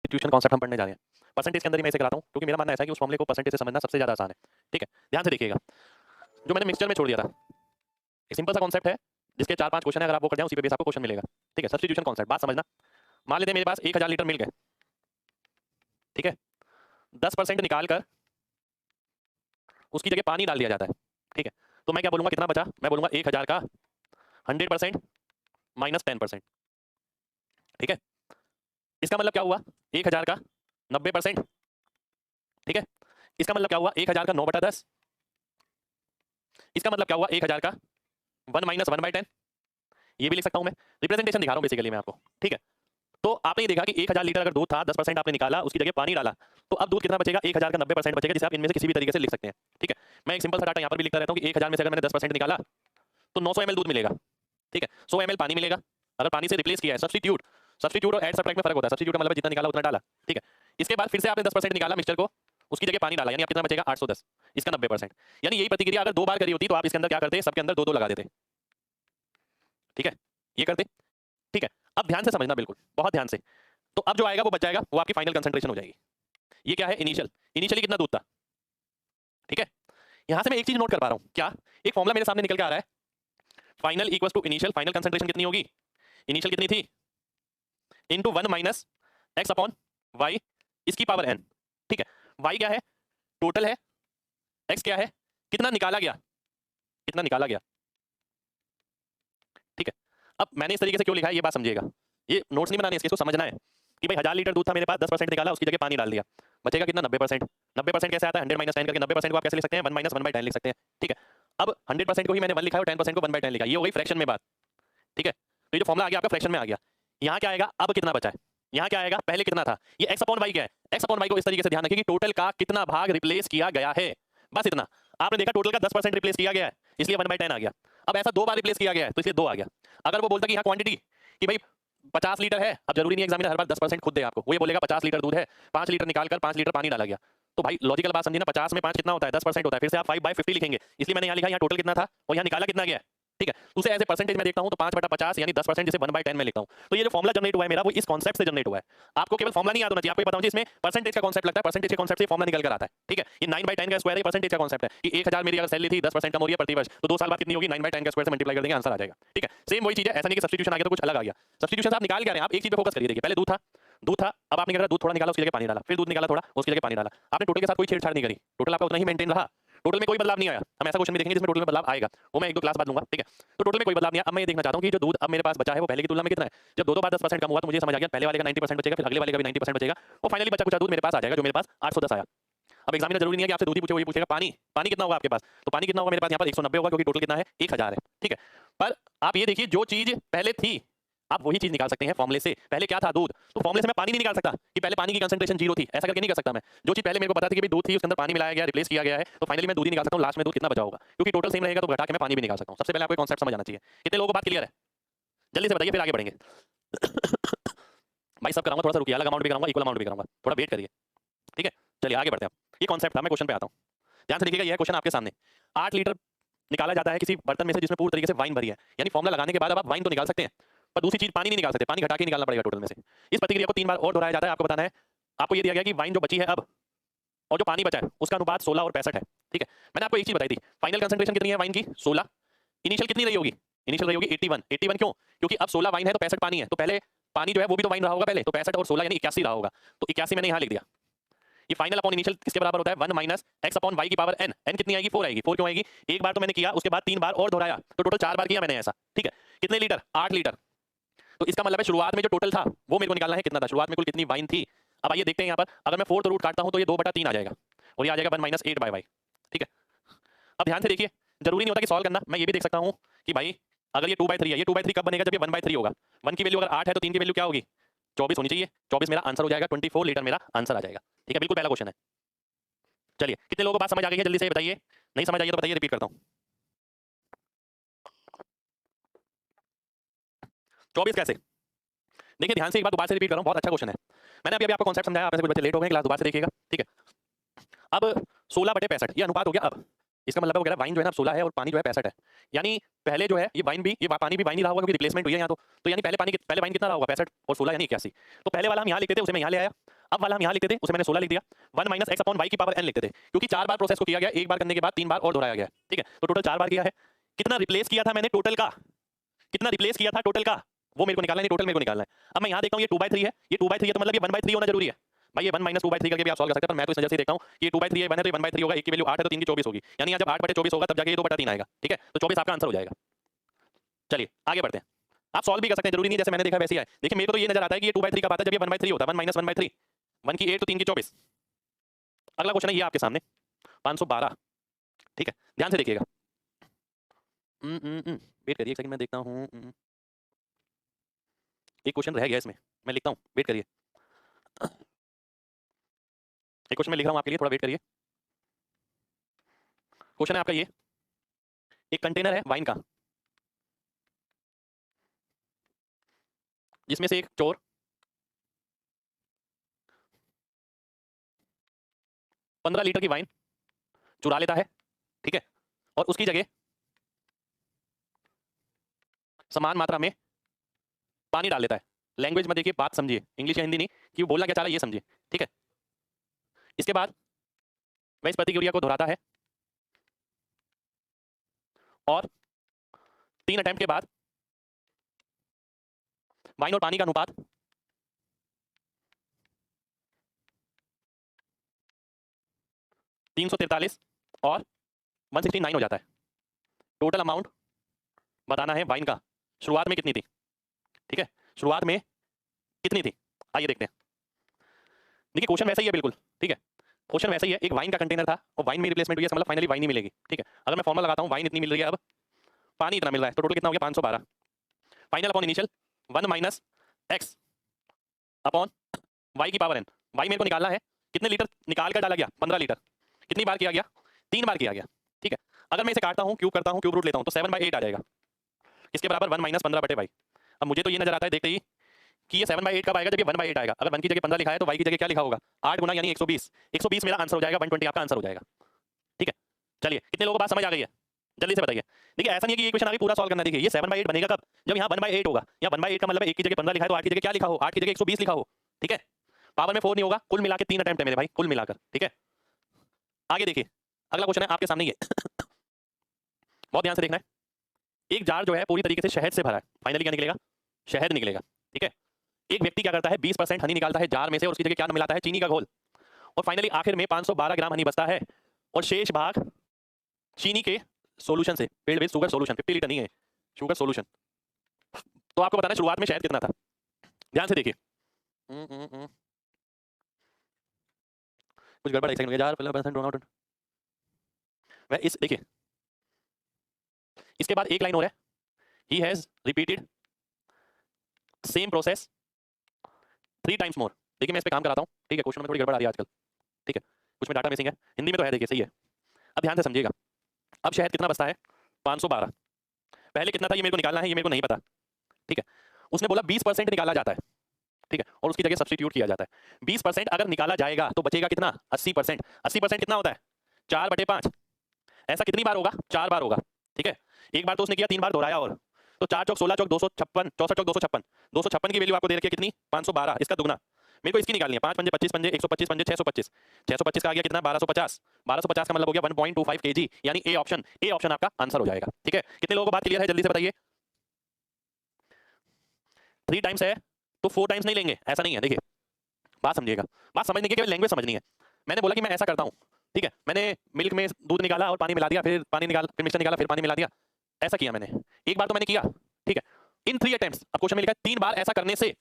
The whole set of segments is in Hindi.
सब्स्टिट्यूशन कॉन्सेप्ट हम पढ़ने जा रहे हैं। परसेंटेज के अंदर ही मैं इसे कराता हूँ क्योंकि मेरा मानना ऐसा है कि उस फॉर्मूले को परसेंटेज से समझना सबसे ज्यादा आसान है। ठीक है, ध्यान से देखिएगा, जो मैंने मिक्सचर में छोड़ दिया था, एक सिंपल सा कॉन्सेप्ट है जिसके 4-5 क्वेश्चन है, अगर आप वो कर जाए उसी पे बेस आपको क्वेश्चन मिलेगा। ठीक है, सब्स्टिट्यूशन कॉन्सेप्ट, बात समझना। मान लेते हैं मेरे पास 1000 लीटर मिल्क है, ठीक है, 10% निकाल कर उसकी जगह पानी डाल दिया जाता है। ठीक है, तो मैं क्या बोलूंगा, कितना बचा? मैं बोलूंगा 1000 का 100% माइनस 10%। ठीक है, इसका मतलब क्या हुआ? 1000 का 90%। ठीक है, इसका मतलब क्या हुआ? 1000 का 9/10। इसका मतलब क्या हुआ? 1000 का 1 माइनस 1/10। ये भी लिख सकता हूं मैं, रिप्रेजेंटेशन दिखा रहा हूं बेसिकली मैं आपको। ठीक है, तो आपने ये देखा कि 1000 लीटर अगर दूध था, 10% आपने निकाला, उसकी जगह पानी डाला, तो अब दूध कितना बचेगा? 1000 का 90% बचेगा, जिसे आप इनमें से किसी भी तरीके से लिख सकते हैं। ठीक है, मैं एक सिंपल सा डाटा यहाँ पर भी लिखता रहता हूँ कि 1000 में से अगर मैंने 10% निकाला तो 900 ml दूध मिलेगा। ठीक है, 100 ml पानी मिलेगा। अगर पानी से रिप्लेस किया है, सब्स्टिट्यूट, सब्स्टिट्यूट और ऐड सब्ट्रैक्ट में फर्क होता है। सब्स्टिट्यूट का मतलब जितना निकाला उतना डाला। ठीक है, इसके बाद फिर से आपने 10% निकाला मिक्सचर को, उसकी जगह पानी डाला, यानी आप कितना बचेगा? 810, इसका 90%। यानी यही प्रतिक्रिया अगर 2 बार करी होती तो आप इसके अंदर क्या करते? सबके अंदर 2-2 लगा देते। ठीक है, ये करते। ठीक है, अब ध्यान से समझना, बिल्कुल बहुत ध्यान से। तो अब जो आएगा वो बच जाएगा, वो आपकी फाइनल कंसंट्रेशन हो जाएगी। ये क्या है? इनिशियल, इनिशियली कितना दूध था। ठीक है, यहां से मैं एक चीज नोट कर पा रहा हूं, क्या? एक फॉर्मूला मेरे सामने निकल के आ रहा है, final equals to initial. Final concentration कितनी होगी? इनिशियल कितनी थी? Into 1 minus X upon Y इसकी पावर एन। ठीक है, वाई क्या है? टोटल है। एक्स क्या है? कितना निकाला गया, कितना निकाला गया। ठीक है, अब मैंने इस तरीके से क्यों लिखा है ये बात समझिएगा, ये नोट्स नहीं बनाने, इसको समझना है कि भाई 1000 लीटर दूध था मेरे पास, 10% निकाला, उसकी जगह पानी डाल दिया, बचेगा कितना? 90%। 90% कैसे आता है? 100 माइनस 10 करके 90% को आप कैसे लिख सकते हैं? 1 माइनस 1/10 लिख सकते हैं। ठीक है, अब 100% को ही मैंने 1 लिखा है और 10% को 1/10 लिखा है, ये हो गई फ्रैक्शन में बात। ठीक है, तो ये जो फॉर्मूला आ गया आपका फ्रैक्शन में आ गया। यहाँ क्या आएगा? अब कितना बचा है? यहाँ क्या आएगा? पहले कितना था? ये एक्स अपॉन वाई क्या है? एक्स अपॉन वाई को इस तरीके से ध्यान रखिए कि टोटल का कितना भाग रिप्लेस किया गया है, बस इतना। आपने देखा टोटल का 10% रिप्लेस किया गया है, इसलिए 1/10 आ गया। अब ऐसा 2 बार रिप्लेस किया गया है तो इसलिए 2 आ गया। अगर वो बोलता कि यहाँ क्वांटिटी कि भाई 50 लीटर है, अब जरूरी नहीं एग्जामिनर हर बार 10% खुद दे आपको, वो ये बोलेगा 50 लीटर दूध है, 5 लीटर निकाल कर 5 लीटर पानी डाला गया, तो भाई लॉजिकल बात समझिए ना, 50 में 5 कितना होता है? 10% होता है। फिर से आप 5/50 लिखेंगे, इसलिए मैंने यहाँ लिखा, यहाँ टोटल कितना था और यहाँ निकाला कितना गया है। ठीक है, उसे एज ए परसेंटेज में देखता हूं तो 5/50 यानी 10%, जिसे 1/10 में लिखता हूं। तो ये जो फॉर्मूला जनरेट हुआ है मेरा, वो इस कॉन्सेप्ट से जनरेट हुआ है। आपको केवल फॉर्मूला नहीं याद होना चाहिए, आपको ये पता होना चाहिए इसमें परसेंटेज का कॉन्सेप्ट लगता है, परसेंटेज के कॉन्सेप्ट से फॉर्मूला निकल कर आता है। ठीक है, ये 9/10 का स्क्वायर है, परसेंटेज का कॉन्सेप्ट है कि 1000 मेरी अगर सैलरी थी, 10% कम हो रही है प्रति वर्ष, तो 2 साल बाद कितनी होगी? 9/10 का स्क्वायर से मल्टीप्लाई कर देंगे, आंसर आ जाएगा। ठीक है, सेम वही चीज है, ऐसा नहीं कि सब्स्टिट्यूशन आ गया तो कुछ अलग आ गया। सब्स्टिट्यूशन आप निकाल क्या रहे हैं? आप एक चीज पे फोकस करिए। देखिए, पहले दूध था, दूध था, अब आपने क्या करा? दूध थोड़ा निकाला, उसकी जगह पानी डाला, फिर दूध निकाला थोड़ा, उसकी जगह पानी डाला। आपने टोटल के साथ कोई छेड़छाड़ नहीं करी, टोटल आपका उतना ही मेंटेन रहा, टोटल में कोई बदलाव नहीं आया। हम ऐसा क्वेश्चन भी देखेंगे जिसमें टोटल में बदलाव आएगा, वो मैं 1-2 क्लास बाद लूंगा। ठीक है, तो टोटल में कोई बदलाव नहीं आया। अब मैं ये देखना चाहता हूं कि जो दूध अब मेरे पास बचा है वो पहले की तुलना में कितना है। जब दो बार 10% कम हुआ तो मुझे समझ आ गया पहले वाले का 90% बचेगा, फिर अगले वाले का भी 90% बचेगा, और फाइनली बचा कुछ दूध मेरे पास आ जाएगा, जो मेरे पास 810 आया। अब एग्जामिनर जरूरी नहीं है कि आपसे दूध ही पूछे, वही पूछेगा पानी, पानी कितना होगा आपके पास, तो पानी कितना होगा मेरे पास यहाँ पर 190 होगा, क्योंकि टोटल कितना है? 1000 है। ठीक है, पर आप ये देखिए, जो चीज पहले थी आप वही चीज निकाल सकते हैं फॉर्मूले से। पहले क्या था? दूध, तो फॉर्मूले से मैं पानी नहीं निकाल सकता कि पहले पानी की कंसंट्रेशन 0 थी, ऐसा करके नहीं कर सकता मैं। जो चीज पहले मेरे को पता थी कि भाई दूध थी, उसके अंदर पानी मिलाया गया, रिप्लेस किया गया है, तो फाइनली मैं दूध ही निकाल सकता हूं, लास्ट में दूध कितना बचा होगा, क्योंकि टोटल सेम रहेगा तो घटा के मैं पानी भी निकाल सकता हूं। सबसे पहले आपको कॉन्सेप्ट समझ आना चाहिए। कितने लोगों को बात क्लियर है? जल्दी से बताइए, फिर आगे बढ़ेंगे। भाई सब कराऊंगा, थोड़ा सा रुकिए, अलग अमाउंट भी कराऊंगा, इक्वल अमाउंट भी कराऊंगा, थोड़ा वेट करिए। ठीक है, चलिए आगे बढ़ते हैं। ये कॉन्सेप्ट था, मैं क्वेश्चन पे आता हूँ, ध्यान से देखिएगा। ये क्वेश्चन आपके सामने, 8 लीटर निकाला जाता है किसी बर्तन में से जिसमें पूरी तरीके से वाइन भरी है, यानी फॉर्मूला लगाने के बाद अब आप वाइन तो निकाल सकते हैं, पर दूसरी चीज पानी नहीं निकाल सकते, पानी घटा के निकालना पड़ेगा टोटल में से। इस प्रतिक्रिया को 3 बार और दोहराया जाता है। आपको बताना है, आपको ये दिया गया कि वाइन जो बची है अब और जो पानी बचा है उसका अनुपात 16 और 65 है। ठीक है, मैंने आपको एक चीज बताई थी, फाइनल कंसंट्रेशन कितनी है वाइन की? 16। इनिशियल कितनी रही होगी? इनिशियल रही होगी 81। 81 क्यों? क्योंकि अब 16 वाइन है तो 65 पानी है, तो पहले पानी जो है वो भी तो वाइन रहा होगा पहले, तो 65 और 16 यानी 81 रहा होगा, तो 81 मैंने यहाँ लिख दिया। ये फाइनल अपॉन इनिशियल किसके बराबर होता है? 1 माइनस एक्स अपॉन वाई की पावर एन। एन कितनी आएगी? 4 आएगी। 4 क्यों आएगी? एक बार तो मैंने किया, उसके बाद 3 बार और दोहराया, तो टोटल 4 बार किया मैंने ऐसा। ठीक है, कितने लीटर? 8 लीटर। तो इसका मतलब है शुरुआत में जो टोटल था वो मेरे को निकालना है, कितना था शुरुआत में, कुल कितनी वाइन थी। अब आइए देखते हैं यहाँ पर, अगर मैं 4 रूट काटता हूँ तो ये 2/3 आ जाएगा, और ये आ जाएगा 1 माइनस 8/y। ठीक है, अब ध्यान से देखिए, जरूरी नहीं होता कि सॉल्व करना, मैं ये भी देख सकता हूँ कि भाई अगर ये 2/3 है, ये 2/3 कब बनेगा? जब ये 1/3 होगा। 1 की वैल्यू अगर 8 है तो 3 की वैल्यू क्या होगी? 24 होनी चाहिए। 24 मेरा आंसर हो जाएगा, 24 लीटर मेरा आंसर आ जाएगा। ठीक है, बिल्कुल पहला क्वेश्चन है। चलिए, कितने लोगों को बात समझ आ गई है? जल्दी से बताइए, नहीं समझ आई है तो बताइए, रिपीट करता हूँ। 24 कैसे? देखिए ध्यान से, एक बार दोबारा से रिपीट कर रहा हूँ, बहुत अच्छा क्वेश्चन है। मैंने अभी आपको कॉन्सेप्ट समझाया, आप में से कुछ बच्चे लेट हो गए, क्लास दोबारा से देखिएगा। ठीक है, अब 16/65 ये अनुपात हो गया। अब इसका मतलब वगैरह वाइन जो है ना 16 है और पानी जो है 65 है, यानी पहले जो है ये वाइन भी, ये पानी भी वाइन ही रहा होगा क्योंकि रिप्लेसमेंट हुई है यहाँ, तो यानी पहले वाइन कितना रहा होगा? 65 और 16 यानी 81। तो पहले वाला हम यहाँ लिखते थे, उसे मैं यहाँ ले आया, अब वाला हम यहाँ लिखते थे, उसे मैंने 16 लिख दिया। 1 माइनस एक्स अपॉन वाई की पावर n लिखते थे, क्योंकि 4 बार प्रोसेस को किया गया, एक बार करने के बाद 3 बार और दोहराया गया। ठीक है, तो टोटल 4 बार किया है। कितना रिप्लेस किया था मैंने टोटल का, कितना रिप्लेस किया था टोटल का, वो मेरे को निकालना है, टोटल मेरे को निकालना है। अब मैं यहाँ देखता हूँ ये 2/3 है, ये 2/3 है तो मतलब ये 1/3 होना जरूरी है भाई। ये 1 माइनस 2/3 करके भी आप सॉल्व कर सकते हैं, पर मैं तो इस नजर से देखता हूँ कि ये 2/3 है, 1 है तो ये 1/3 होगा, 1 की वैल्यू 8 है तो 3 की 24 होगी, यानी जब 8/24 होगा तब जाके ये 2/3 आएगा। ठीक है, तो 24 आपका आंसर हो जाएगा। चलिए आगे बढ़ते हैं, आप सॉल्व भी कर सकते हैं, जरूरी नहीं जैसे मैंने देखा वैसे ही है। देखिए मेरे को तो ये नजर आता है कि ये 2/3 का पाता है जब ये 1/3 होता है, 1 माइनस 1/3, 1 की 8 तो 3 की 24। अगला क्वेश्चन है ये आपके सामने 512। ठीक है, ध्यान से देखिएगा। वेट करिए एक सेकंड, मैं देखता हूँ। एक क्वेश्चन रह गया इसमें, मैं लिखता हूँ, वेट करिए। एक क्वेश्चन मैं लिख रहा हूँ आपके लिए, थोड़ा वेट करिए। क्वेश्चन है आपका ये, एक कंटेनर है वाइन का, जिसमें से एक चोर 15 लीटर की वाइन चुरा लेता है। ठीक है, और उसकी जगह समान मात्रा में पानी डाल देता है। लैंग्वेज में देखिए, बात समझिए, इंग्लिश या हिंदी नहीं, कि वो बोलना क्या चाह रहा है ये समझिए। ठीक है, इसके बाद वह इस प्रतिक्रिया को दोहराता है और 3 अटेम्प्ट के बाद वाइन और पानी का अनुपात 343 और 169 हो जाता है। टोटल अमाउंट बताना है वाइन का, शुरुआत में कितनी थी। ठीक है, शुरुआत में कितनी थी, आइए देखते हैं। देखिए क्वेश्चन वैसा ही है बिल्कुल। ठीक है, क्वेश्चन वैसा ही है, एक वाइन का कंटेनर था और वाइन में रिप्लेसमेंट हुई है, मतलब फाइनली वाइन ही मिलेगी। ठीक है, अगर मैं फॉर्मूला लगाता हूँ, वाइन इतनी मिल रही है, अब पानी इतना मिल रहा है, तो टोटल कितना हो गया 512। Final upon initial 1 minus X upon Y की पावर एन। वाई मेरे को निकालना है, कितने लीटर निकाल कर डाला गया, 15 लीटर। कितनी बार किया गया, 3 बार किया गया। ठीक है, अगर मैं इसे काटता हूँ, क्यूब करता हूँ, क्यूब रूट लेता हूँ, तो 7/8 आ जाएगा, इसके बराबर 1 माइनस 15/y। अब मुझे तो ये नजर आता है देखते ही कि ये 7/8 कब आएगा, जब ये 1/8 आएगा। अगर 1 की जगह 15 लिखा है तो y की जगह क्या लिखा होगा, 8 गुना यानी 120। 120 मेरा आंसर हो जाएगा, 120 आपका आंसर हो जाएगा। ठीक है, चलिए कितने लोगों को बात समझ आ गई है, जल्दी से बताइए। देखिए ऐसा नहीं है कि ये क्वेश्चन आगे पूरा सॉल्व करना है। देखिए ये 7/8 बनेगा कब, जब यहाँ 1/8 होगा, या 1/8 का मतलब 1 की जगह 15 लिखा है तो 8 की जगह क्या लिखा हो, 8 की जगह 120 लिखा हो। ठीक है, पावर में 4 नहीं होगा, कुल मिलाकर 3 अटेम्प्ट है मेरे भाई, कुल मिलाकर। ठीक है, आगे देखिए, अगला क्वेश्चन है आपके सामने ये बहुत ध्यान से देखना है। एक जार जो है पूरी तरीके से शहद से भरा है, फाइनली क्या निकलेगा, शहद निकलेगा। ठीक है, एक व्यक्ति क्या करता है, 20% हनी निकालता है जार में से और उसकी जगह क्या मिलाता है, चीनी का घोल, और फाइनली आखिर में 512 ग्राम हनी बचता है और शेष भाग चीनी के सॉल्यूशन से, paid based sugar solution, 50 litre नहीं है, शुगर सॉल्यूशन। तो आपको बताना है शुरुआत में शहद कितना था, ध्यान से देखिए। कुछ गड़बड़, एक सेकंड, जार परसेंट वह इस देखिए, इसके बाद एक लाइन और है, he has repeated same process 3 times more. देखिए मैं इस पे काम कराता हूँ। ठीक है, क्वेश्चन में थोड़ी गड़बड़ आ रही है आजकल। ठीक है, कुछ में डाटा मिसिंग है, हिंदी में तो है, देखिए सही है। अब ध्यान से समझिएगा, अब शहद कितना बचता है, 512। पहले कितना था ये मेरे को निकालना है, ये मेरे को नहीं पता। ठीक है, उसने बोला 20% निकाला जाता है। ठीक है, और उसकी जगह सब्स्टिट्यूट किया जाता है। 20% अगर निकाला जाएगा तो बचेगा कितना, 80%। 80% कितना होता है, 4/5। ऐसा कितनी बार होगा, 4 बार होगा। ठीक है, एक बार तो उसने किया, 3 बार दोहराया, और तो 4 चौक 16 चौक 256, 64 चौक 256, 256 की वैल्यू आपको दे रखी है कितनी, 512, इसका दुगना। मेरे को इसकी निकालनी है, 5 पंजे 25 पंजे 125 पंजे 625, 625 का आ गया कितना, 1250। 1250 का मतलब हो गया 1.25 kg, यानी ए ऑप्शन, ए ऑप्शन आपका आंसर हो जाएगा। ठीक है, कितने लोगों को बात क्लियर है, जल्दी से बताइए। 3 टाइम्स है तो 4 टाइम्स नहीं लेंगे, ऐसा नहीं है। देखिए बात समझिएगा, बात समझने की केवल लैंग्वेज समझनी है। मैंने बोला कि मैं ऐसा करता हूँ, ठीक है, मैंने मिल्क में दूध निकाला और पानी मिला दिया, फिर पानी निकाल, फिर मिक्सचर निकाला, फिर पानी मिला दिया, ऐसा किया मैंने। एक बार तो मैंने किया, ठीक है, इन 3 अटेम्प्ट्स। अब क्वेश्चन में लिखा है 3 बार ऐसा करने से,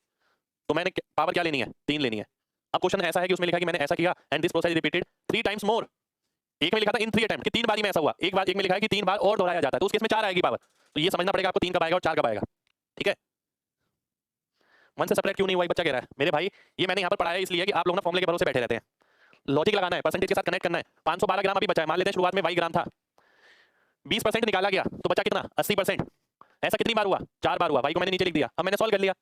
तो मैंने पावर क्या लेनी है, 3 लेनी है। अब क्वेश्चन ऐसा है कि उसमें लिखा है कि मैंने ऐसा किया and this process repeated 3 times more. एक में लिखा था इन 3 अटेम्प्ट कि 3 बारी में ऐसा हुआ, एक बार एक में लिखा है कि 3 बार और दोहराया जाता है, तो उस केस में 4 आएगी पावर। तो ये समझना पड़ेगा आपको 3 कब आएगा और 4 कब आएगा। ठीक है, 1 से सेपरेट क्यों नहीं हुआ, बच्चा कह रहा है मेरे भाई, ये मैंने यहाँ पर पढ़ाया इसलिए कि आप लोग ना फॉर्मूले के भरोसे बैठे रहते हैं। लॉजिक लगाना है, परसेंटेज के साथ कनेक्ट करना है। 512 ग्राम अभी बचा है, मान लेते हैं शुरुआत में y ग्राम था, 20% निकाला गया तो बचा कितना, 80%। ऐसा कितनी बार हुआ, 4 बार हुआ। y को मैंने नीचे लिख दिया, अब मैंने सॉल्व कर लिया।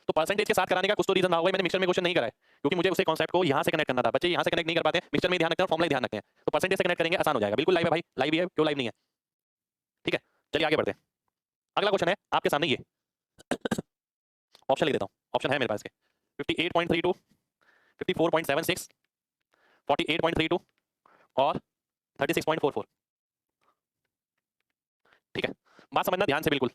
तो परसेंटेज के साथ कराने का कुछ तो रीजन ना होगा, मैंने मिक्सचर में क्वेश्चन नहीं कराया, क्योंकि मुझे उसे कॉन्सेप्ट को यहाँ से कनेक्ट करना था। बच्चे यहाँ से कनेक्ट नहीं कर पाते, मिक्सचर में ध्यान रखते हैं, फॉर्मूला ध्यान रखते हैं, तो परसेंटेज से कनेक्ट करेंगे, आसान हो जाएगा। बिल्कुल लाइव है भाई, लाइव ही है, क्यों लाइव नहीं है। ठीक है, चलिए आगे बढ़ते हैं। अगला क्वेश्चन है आपके सामने, ये ऑप्शन लिख देता हूँ, ऑप्शन है मेरे पास के 58.32, 54.76, 48.32 और 36.44। ठीक है, बात समझना ध्यान से बिल्कुल।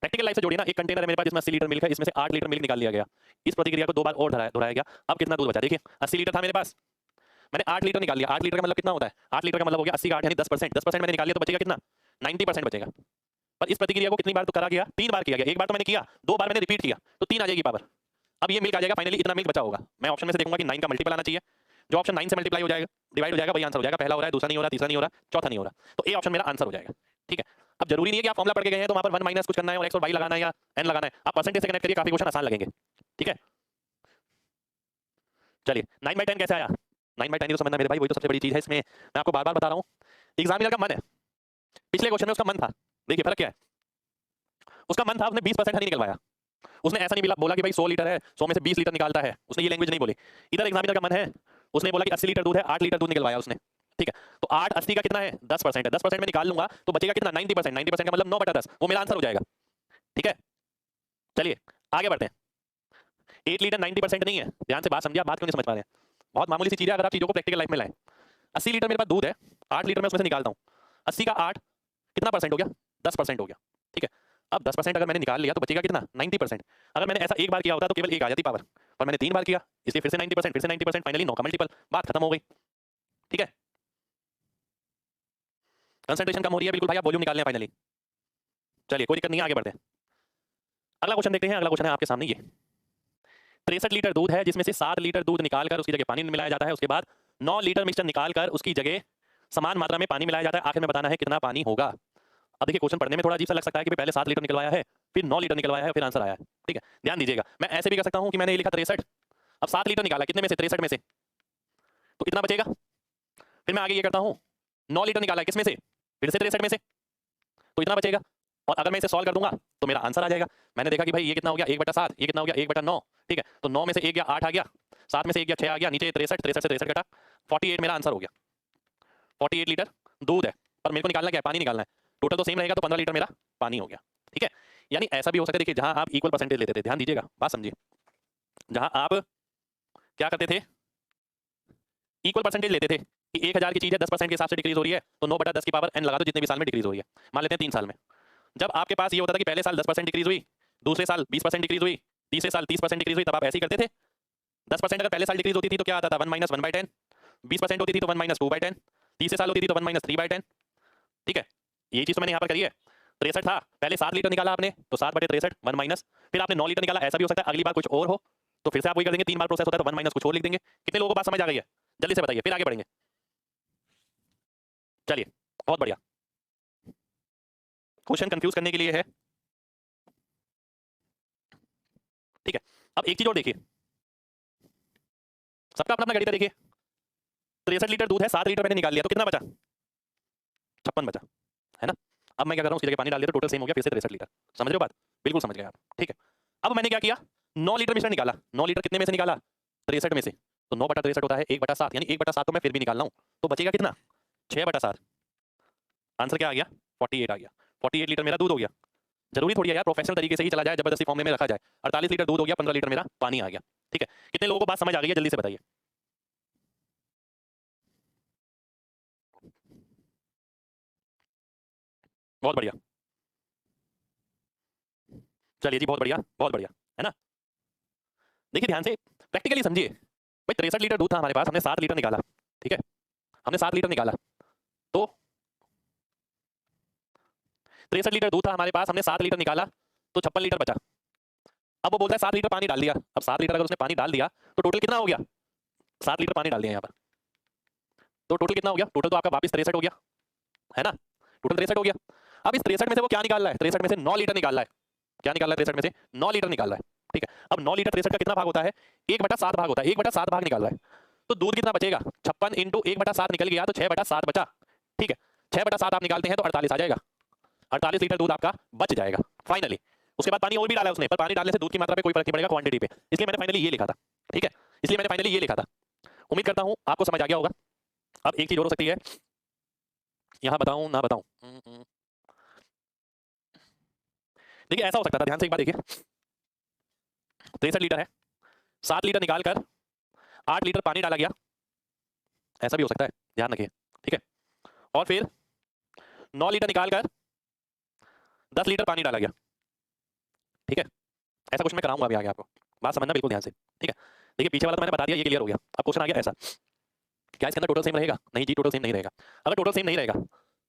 प्रैक्टिकल लाइफ से जोड़िए ना। एक कंटेनर है मेरे पास जिसमें 80 लीटर मिल्क है, इसमें से 8 लीटर मिल्क निकाल लिया गया। इस प्रतिक्रिया को 2 बार और दोहराया गया। अब कितना दूध बचा देखिए। 80 लीटर था मेरे पास, मैंने 8 लीटर निकाल लिया। 8 लीटर का मतलब कितना होता है? 8 लीटर का मतलब हो गया 80 का 8 यानी 10%। 10% मैंने निकाल लिया तो बचेगा कितना? 90% बचेगा। पर इस प्रतिक्रिया को कितनी बार तो करा गया? 3 बार किया गया। एक बार तो मैंने किया, 2 बार मैंने रिपीट किया, तो 3 आ जाएगी पावर। अब ये मिल्क आ जाएगा फाइनली, इतना मिल्क बचा होगा। मैं ऑप्शन में से देखूंगा कि 9 का मल्टीपल आना चाहिए। जो ऑप्शन 9 से मल्टीप्लाई हो जाएगा, डिवाइड हो जाएगा, वही आंसर हो जाएगा। पहला हो रहा है, दूसरा नहीं हो रहा, तीसरा नहीं हो रहा, चौथा नहीं हो रहा, तो ए ऑप्शन मेरा आंसर हो जाएगा। ठीक है, अब जरूरी नहीं है कि आप फॉर्मुला पढ़ के गए हैं तो वहां पर 1 माइनस कुछ करना है और एक्स और वाई लगाना है या एन लगाना है। आप परसेंटेज से कनेक्ट करिए, काफी क्वेश्चन आसान लगेंगे। ठीक है, चलिए 9/10 कैसे आया? 9/10 तो समझना मेरे भाई, वही तो सबसे बड़ी चीज है इसमें। मैं आपको बार बार बता रहा हूँ, एग्जामिनर का मन है। पिछले क्वेश्चन में उसका मन था, देखिए फर्क क्या है। उसका मन था, उसने 20% हनी निकलवाया। उसने ऐसा नहीं बोला कि भाई 100 लीटर है, 100 में से 20 लीटर निकालता है, उसने ये लैंग्वेज नहीं बोली। इधर एग्जामिनर का मन है, उसने बोला कि 80 लीटर दूध है, 8 लीटर दूध निकलवाया उसने। ठीक है, तो 8 80 का कितना है? 10% है। 10% में निकाल लूंगा तो बचेगा कितना? 90%। 90% का मतलब 9/10, वो मेरा आंसर हो जाएगा। ठीक है, चलिए आगे बढ़ते हैं। 8 लीटर 90% नहीं है, ध्यान से बात समझिए। आप बात क्यों नहीं समझ पा रहे हैं? बहुत मामूली सी चीज है, अगर आप चीजों को प्रैक्टिकल लाइफ में लाएं। 80 लीटर मेरे पास दूध है, 8 लीटर में उसमें से निकालता हूँ। 80 का 8 कितना परसेंट हो गया? 10% हो गया। ठीक है, अब 10% अगर मैंने निकाल लिया तो बचेगा कितना? 90%। अगर मैंने ऐसा एक बार किया होता तो केवल एक आ जाती पावर, पर मैंने 3 बार किया, इसलिए फिर से 90%, फिर से 90%, फाइनली 9 का मल्टीपल, बात खत्म हो गई। ठीक है, कंसंट्रेशन कम हो रही है बिल्कुल भाई, आप वॉल्यूम निकालने हैं फाइनली। चलिए कोई दिक्कत नहीं है, आगे बढ़ते हैं। अगला क्वेश्चन देखते हैं। अगला क्वेश्चन है आपके सामने, ये 63 लीटर दूध है जिसमें से 7 लीटर दूध निकालकर उसकी जगह पानी मिलाया जाता है। उसके बाद 9 लीटर मिक्सचर निकालकर उसकी जगह समान मात्रा में पानी मिलाया जाता है। आखिर में बताना है कितना पानी होगा। अब देखिए क्वेश्चन पढ़ने में थोड़ा अजीब सा लग सकता है कि पहले 7 लीटर निकलवाया है, फिर 9 लीटर निकलवाया है, फिर आंसर आया है। ठीक है, ध्यान दीजिएगा। मैं ऐसे भी कर सकता हूं कि मैंने ये लिखा 63, अब 7 लीटर निकाला, कितने में से? 63 में से, तो इतना बचेगा। फिर मैं आगे ये करता हूं, 9 लीटर निकाला किस में से? फिर से 63 में से, तो इतना बचेगा। और अगर मैं इसे सॉल्व कर दूंगा तो मेरा आंसर आ जाएगा। मैंने देखा कि भाई ये कितना हो गया? 1/7, ये कितना हो गया? 1/9। ठीक है, तो 9 में से 1 गया, 8 आ गया, 7 में से 1 गया, 6 आ गया, नीचे 63, 63 से 63 घटा 48 मेरा आंसर हो गया। 48 लीटर दूध है, पर मेरे को निकालना क्या है? पानी निकालना है। टोटल तो सेम रहेगा, तो 15 लीटर मेरा पानी हो गया। ठीक है, यानी ऐसा भी हो सकता है, देखिए जहां आप इक्वल परसेंटेज लेते थे, ध्यान दीजिएगा, बात समझिए, जहां आप क्या करते थे? इक्वल परसेंटेज लेते थे कि 1000 की चीज है, 10% के हिसाब से डिक्रीज हो रही है, तो 9/10 की पावर n लगा दो, जितने भी साल में डिक्रीज हो रही है। मान लेते हैं 3 साल में। जब आपके पास ये होता था कि पहले साल 10% डिक्रीज हुई, दूसरे साल 20% डिक्रीज हुई, तीसरे साल 30% डिक्रीज हुई, तब आप ऐसे ही करते थे। 10% अगर पहले साल डिक्रीज होती थी तो क्या आता था? 1 - 1/10। 20% होती थी तो 1 - 2/10। तीसरे साल होती थी तो 1 - 3/10। ठीक है, ये चीज तो मैंने यहाँ पर करी है। 63 था, पहले 7 लीटर निकाला आपने, तो 7/63 1 माइनस, फिर आपने 9 लीटर निकाला। ऐसा भी हो सकता है अगली बार कुछ और हो, तो फिर से आप वही कर देंगे, 3 बार प्रोसेस होता है तो 1 माइनस कुछ और लिख देंगे। कितने लोगों को बात समझ आ गई है? जल्दी से बताइए, फिर आगे बढ़ेंगे। चलिए बहुत बढ़िया, क्वेश्चन कंफ्यूज करने के लिए है। ठीक है, अब एक चीज और देखिए, सबका अपना अपना गणित है। देखिए 63 लीटर दूध है, 7 लीटर मैंने निकाल लिया, तो कितना बचा? 56 बचा, है ना। अब मैं क्या कर रहा हूँ, उसकी जगह पानी डाल दिया तो टोटल सेम हो गया, फिर से 63 लीटर। समझ रहे हो बात? बिल्कुल समझ गए आप। ठीक है, अब मैंने क्या किया? 9 लीटर मिश्रण निकाला। 9 लीटर कितने में से निकाला? 63 में से, तो 9/63 होता है 1/7, यानी 1/7 तो मैं फिर भी निकाल रहा हूँ, तो बचेगा कितना? 6/7। आंसर क्या आ गया? 48 आ गया। 48 लीटर मेरा दूध हो गया। जरूरी थोड़ी है यार प्रोफेशनल तरीके से ही चला जाए, जबरदस्ती फॉर्मूले में रखा जाए। 48 लीटर दूध हो गया, 15 लीटर मेरा पानी आ गया। ठीक है, कितने लोगों को बात समझ आ गई है? जल्दी से बताइए। बहुत बढ़िया, चलिए जी, बहुत बढ़िया, बहुत बढ़िया, है ना। देखिए ध्यान से प्रैक्टिकली समझिए। भाई 63 लीटर दूध था हमारे पास, हमने 7 लीटर निकाला। ठीक है, हमने 7 लीटर निकाला, तो 63 लीटर दूध था हमारे पास, हमने 7 लीटर निकाला, तो 56 लीटर बचा। अब वो बोलता है 7 लीटर पानी डाल दिया। अब 7 लीटर अगर उसने पानी डाल दिया तो टोटल कितना हो गया? 7 लीटर पानी डाल दिया यहाँ पर, तो टोटल कितना हो गया? टोटल तो आपका वापस 63 हो गया, है ना। टोटल 63 हो गया। अब इस 63 में से वो क्या निकाल रहा है? 63 में से 9 लीटर निकाल रहा है। क्या निकाल रहा है? 63 में से 9 लीटर निकाल रहा है। ठीक है, अब 9 लीटर 63 का कितना भाग होता है? 1/7 भाग होता है। 1/7 भाग निकाल रहा है, तो दूध कितना बचेगा? 56 इंटू 1/7 निकल गया, तो 6/7 बचा। ठीक है, 6/7 आप निकालते हैं तो 48 आ जाएगा। 48 लीटर दूध आपका बच जाएगा फाइनली। उसके बाद पानी और भी डाला उसने, पर पानी डालने से दूध की मात्रा पे कोई फर्क नहीं पड़ेगा, क्वांटिटी पे, इसलिए मैंने फाइनली ये लिखा था। ठीक है, इसलिए मैंने फाइनली ये लिखा था। उम्मीद करता हूं आपको समझ आ गया होगा। अब एक चीज और हो सकती है, यहां बताऊं ना बताऊं, देखिए ऐसा हो सकता था, ध्यान से एक बात देखिए। 63 लीटर है, 7 लीटर निकाल कर 8 लीटर पानी डाला गया, ऐसा भी हो सकता है, ध्यान रखिए, ठीक है। और फिर 9 लीटर निकाल कर 10 लीटर पानी डाला गया, ठीक है। ऐसा कुछ मैं कराऊंगा अभी आगे आपको, बात समझना बिल्कुल ध्यान से, ठीक है। देखिए पीछे वाला तो मैंने बता दिया, ये क्लियर हो गया। अब क्वेश्चन आ गया ऐसा, क्या इसके अंदर टोटल सेम रहेगा? नहीं जी, टोटल सेम नहीं रहेगा। अगर टोटल सेम नहीं रहेगा,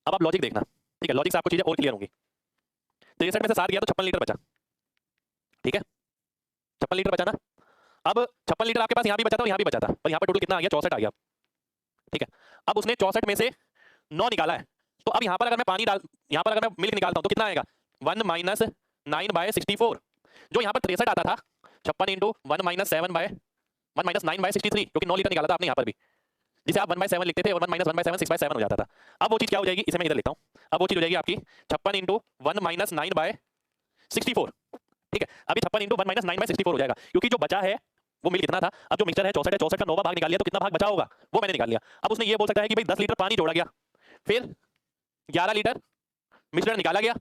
अब आप लॉजिक देखना, ठीक है, लॉजिक से आपको चीजें और क्लियर होंगी। 63 में से 7 गया तो 56 लीटर बचा, ठीक है, 56 लीटर बचा ना। अब 56 लीटर आपके पास यहाँ भी बचा था और यहाँ भी बचा था, पर यहाँ पर टोटल कितना आ गया? 64 आ गया, ठीक है। अब उसने 64 में से 9 निकाला है, तो अब यहाँ पर अगर मैं पानी डाल, यहाँ पर अगर मैं मिल्क निकालता हूँ तो कितना आएगा? 1 माइनस 9/64। जो यहाँ पर 63 आता था, 56 इंटू 1 माइनस 9/63, क्योंकि 9 लीटर निकाला था आपने यहाँ पर भी, जिसे आप 1/7 लिखते थे, और 1 माइनस 1/7 6/7 हो जाता था। अब वो चीज क्या हो जाएगी, इसे मैं इधर लिखता हूँ, अब वो चीज हो जाएगी आपकी 56 इंटू 1 माइनस 9/64, ठीक है। अभी 56 इंटू 1 माइनस 9/64 हो जाएगा, क्योंकि जो बचा है वो मिल कितना था, अब जो मिक्सचर है 64 है, 64 का 9वां भाग निकाल लिया, तो कितना भाग बचा होगा वो मैंने निकाल लिया। अब उसने ये बोल सकता है कि भाई 10 लीटर पानी जोड़ा गया, फिर 11 लीटर मिक्सचर निकाला गया,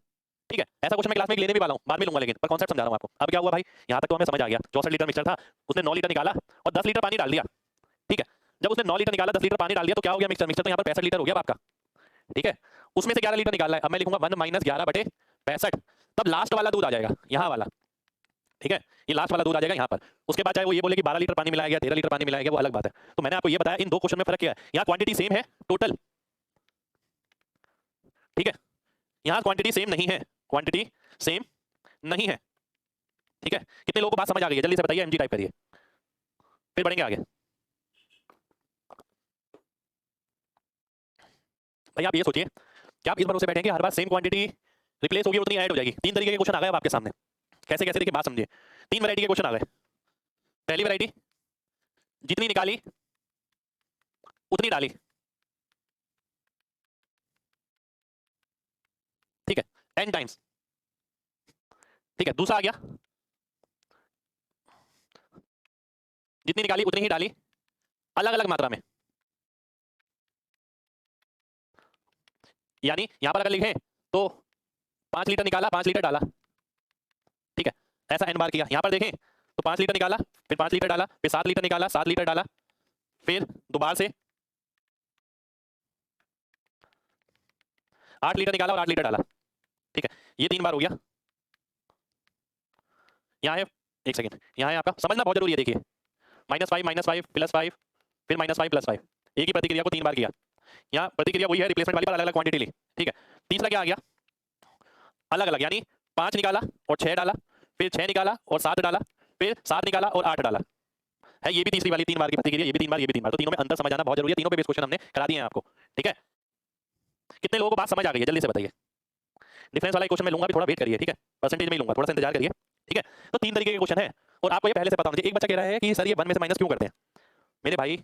ठीक है। ऐसा कुछ मैं क्लास में लेने भी वाला हूँ, बाद में लूंगा, लेकिन पर कॉन्सेप्ट समझा रहा हूँ आपको। अब क्या हुआ भाई, यहाँ तक तो हमें समझ आ गया, 64 लीटर मिक्सचर था, उसने 9 लीटर निकाला और 10 लीटर पानी डाल दिया, ठीक है। जब उसने 9 लीटर निकाला, 10 लीटर पानी डाल दिया, तो क्या हो गया मिक्सचर, मिक्सचर तो यहाँ पर 65 लीटर हो गया आपका, ठीक है। उसमें से 11 लीटर निकालना है, अब मैं लिखूंगा 1 माइनस 11/65, तब लास्ट वाला दूध आ जाएगा यहाँ वाला, ठीक है, ये लास्ट वाला दूध आ जाएगा यहाँ पर। उसके बाद चाहे वो ये बोले कि 12 लीटर पानी मिलाया गया, 13 लीटर पानी मिलाया गया, वो अलग बात है। तो मैंने आपको ये बताया इन दो क्वेश्चन में फर्क क्या है, यहाँ क्वांटिटी सेम है टोटल, ठीक है, यहाँ क्वांटिटी सेम नहीं है, क्वांटिटी सेम नहीं है, ठीक है। कितने लोगों को बात समझ आ गई है? जल्दी से बताइए, एमजी टाइप करिए, फिर बढ़ेंगे आगे। भाई आप ये सोचिए कि आप इस भरोसे बैठेंगे हर बार सेम क्वांटिटी रिप्लेस होगी, उतनी ऐड हो जाएगी। 3 तरीके के क्वेश्चन आ गए अब आपके सामने, कैसे कैसे, देखिए बात समझिए। 3 वैरायटी के क्वेश्चन आ गए। पहली वैरायटी, जितनी निकाली उतनी डाली, ठीक है, 10 टाइम्स, ठीक है। दूसरा आ गया, जितनी निकाली उतनी ही डाली, अलग अलग मात्रा में, यानी यहां पर अगर लिखें तो 5 लीटर निकाला, 5 लीटर डाला, ठीक है, ऐसा n बार किया। यहां पर देखें तो 5 लीटर निकाला, फिर 5 लीटर डाला, फिर 7 लीटर निकाला, 7 लीटर डाला, फिर दोबारा से 8 लीटर निकाला और 8 लीटर डाला, ठीक है। ये 3 बार हो गया। यहाँ है, एक सेकेंड, यहाँ है आपका, समझना बहुत जरूरी है, देखिए -5 +5 फिर -5 +5, एक ही प्रतिक्रिया को 3 बार किया। यहाँ प्रतिक्रिया वही है, रिप्लेसमेंट वाली पर अलग अलग क्वांटिटी ली, ठीक है। तीसरा क्या आ गया, अलग अलग, यानी 5 निकाला और 6 डाला, फिर 6 निकाला और 7 डाला, फिर 7 निकाला और 8 डाला, है ये भी तीसरी वाली 3 बार की प्रतिक्रिया, ये भी 3 बार, ये भी 3 बार। तो तीनों में अंतर समझना बहुत जरूरी है, तीनों पे बेस क्वेश्चन हमने करा दिए हैं आपको, ठीक है। कितने लोगों को बात समझ आ गई है, जल्दी से बताइए। डिफरेंस वाला क्वेश्चन मैं लूंगा, भी थोड़ा वेट करिए, ठीक है, परसेंटेज में ही लूंगा, थोड़ा सा इंतजार करिए, ठीक है। तो 3 तरीके के क्वेश्चन है और आपको ये पहले से पता होना चाहिए। एक बच्चा कह रहा है कि सर ये 1 में से माइनस क्यों करते हैं? मेरे भाई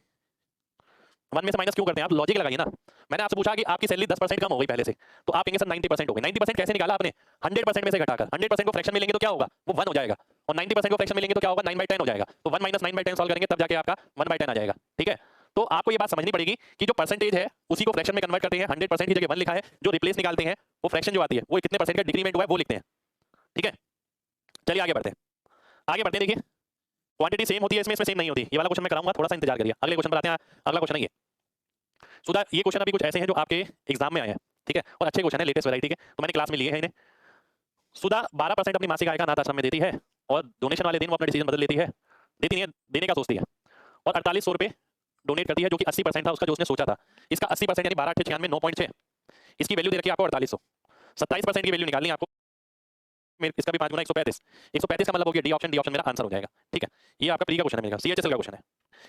1 में से माइनस क्यों करते हैं? आप लॉजिक लगाइए ना। मैंने आपसे पूछा कि आपकी सैलरी 10% कम हो गई पहले से, तो आप कहेंगे सर 90% हो गई। 90% कैसे निकाला आपने? 100% में से घटाकर। 100% को फ्रैक्शन में लेंगे तो क्या होगा? वो 1 हो जाएगा, और 90% को फ्रैक्शन में लेंगे तो क्या होगा? 9/10 हो जाएगा। तो 1 माइनस 9/10 सॉल्व करेंगे तब जाके आपका 1/10 आ जाएगा, ठीक है। तो आपको ये बात समझनी पड़ेगी कि जो परसेंटेज है उसी को फ्रैक्शन में कन्वर्ट करते हैं। 100% की जगह 1 लिखा है, जो रिप्लेस निकालते हैं वो फ्रैक्शन जो आती है वो कितने परसेंट का डिक्रीमेंट हुआ है वो लिखते हैं, ठीक है। चलिए आगे बढ़ते हैं, आगे बढ़ते हैं। देखिए क्वांटिटी सेम होती है इसमें, इसमें सेम नहीं होती। ये वाला क्वेश्चन मैं कराऊंगा, थोड़ा सा इंतजार करिए। अगले क्वेश्चन पर आते हैं। अगला क्वेश्चन ये सुधा, ये क्वेश्चन अभी कुछ ऐसे हैं जो आपके एग्जाम में आए हैं, ठीक है, और अच्छे क्वेश्चन है, लेटेस्ट वैरायटी के, तो मैंने क्लास में लिए हैं इन्हें। सुधा 12% अपनी मासिक आय का अनाथ आश्रम में देती है, और डोनेशन वाले दिन वो अपना डिसीजन बदल लेती है, देती नहीं है, देने का सोचती है, और 4800 रुपये डोनेट करती है, जो कि 80% था उसका जो उसने सोचा था। इसका 80% यानी 12 8 96 9.6, इसकी वैल्यू दे रखी है आपको 4800। 27% की वैल्यू निकालनी है आपको, इसका भी 5 गुना 135। 135 का मतलब हो गया डी ऑप्शन, डी ऑप्शन मेरा आंसर हो जाएगा, ठीक है। ये आपका प्री का क्वेश्चन है मेरा, सीएचएसएल का क्वेश्चन है,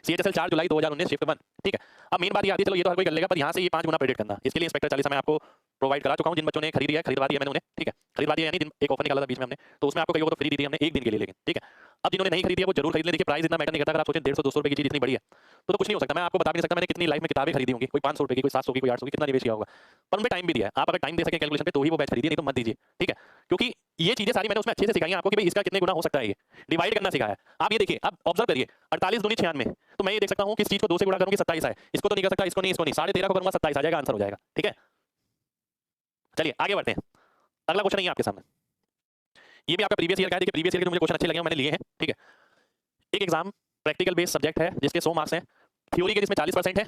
सीएचएसएल 4 जुलाई 2019 शिफ्ट 1, ठीक है। अब मेन बात ये आती है, चलो ये तो हर कोई कर लेगा, पर यहाँ से ये 5 गुना प्रेडिक्ट करना, इसके लिए इंस्पेक्टर 40 मैं आपको प्रोवाइड करा चुका हूँ। जिन बच्चों ने खरीदी है, खरीदवा दी है मैंने उन्हें, ठीक है। खरीदवा दी है यानी एक ऑफर निकाला था बीच में हमने, तो उसमें आपको कई को तो फ्री दी थी हमने 1 दिन के लिए, लेकिन ठीक है। अब जिन्होंने नहीं खरीदी है वो जरूर खरीद ले। देखिए प्राइस इतना मैटर नहीं करता, अगर आप सोचें 150 200 रुपए की चीज इतनी बड़ी है तो कुछ नहीं हो सकता। मैं आपको बता भी नहीं सकता मैंने कितनी लाइफ में किताबें खरीदी होंगी, कोई 500 रुपए की, कोई 700 की, कोई 800 की, कितना निवेश किया होगा, पर उनमें टाइम भी दिया है। आप अगर टाइम दे सके कैलकुलेशन पे तो ही वो बैच खरीदिए, नहीं तो मत दीजिए, ठीक है। क्योंकि ये चीजें सारी मैंने उसमें अच्छे से सिखाई हैं आपको कि भाई इसका कितने गुना हो सकता है, ये डिवाइड करना सिखाया है। आप ये देखिए, आप ऑब्जर्व करिए, 48 दूनी 96, तो मैं ये देख सकता हूँ किस चीज को 2 से गुणा करूंगी 27 है, इसको तो नहीं कर सकता, इसको नहीं, इसको नहीं, 13.5 को करूंगा 27 आ जाएगा, आंसर हो जाएगा, ठीक है। चलिए आगे बढ़ते हैं। अगला क्वेश्चन है आपके सामने, ये भी आपका प्रीवियस ईयर का है। देखिए प्रीवियस ईयर के मुझे क्वेश्चन अच्छे लगे, मैंने लिए हैं, ठीक है। एक एग्जाम प्रैक्टिकल बेस्ड सब्जेक्ट है जिसके 100 मार्क्स हैं, थ्योरी के जिसमें 40% है,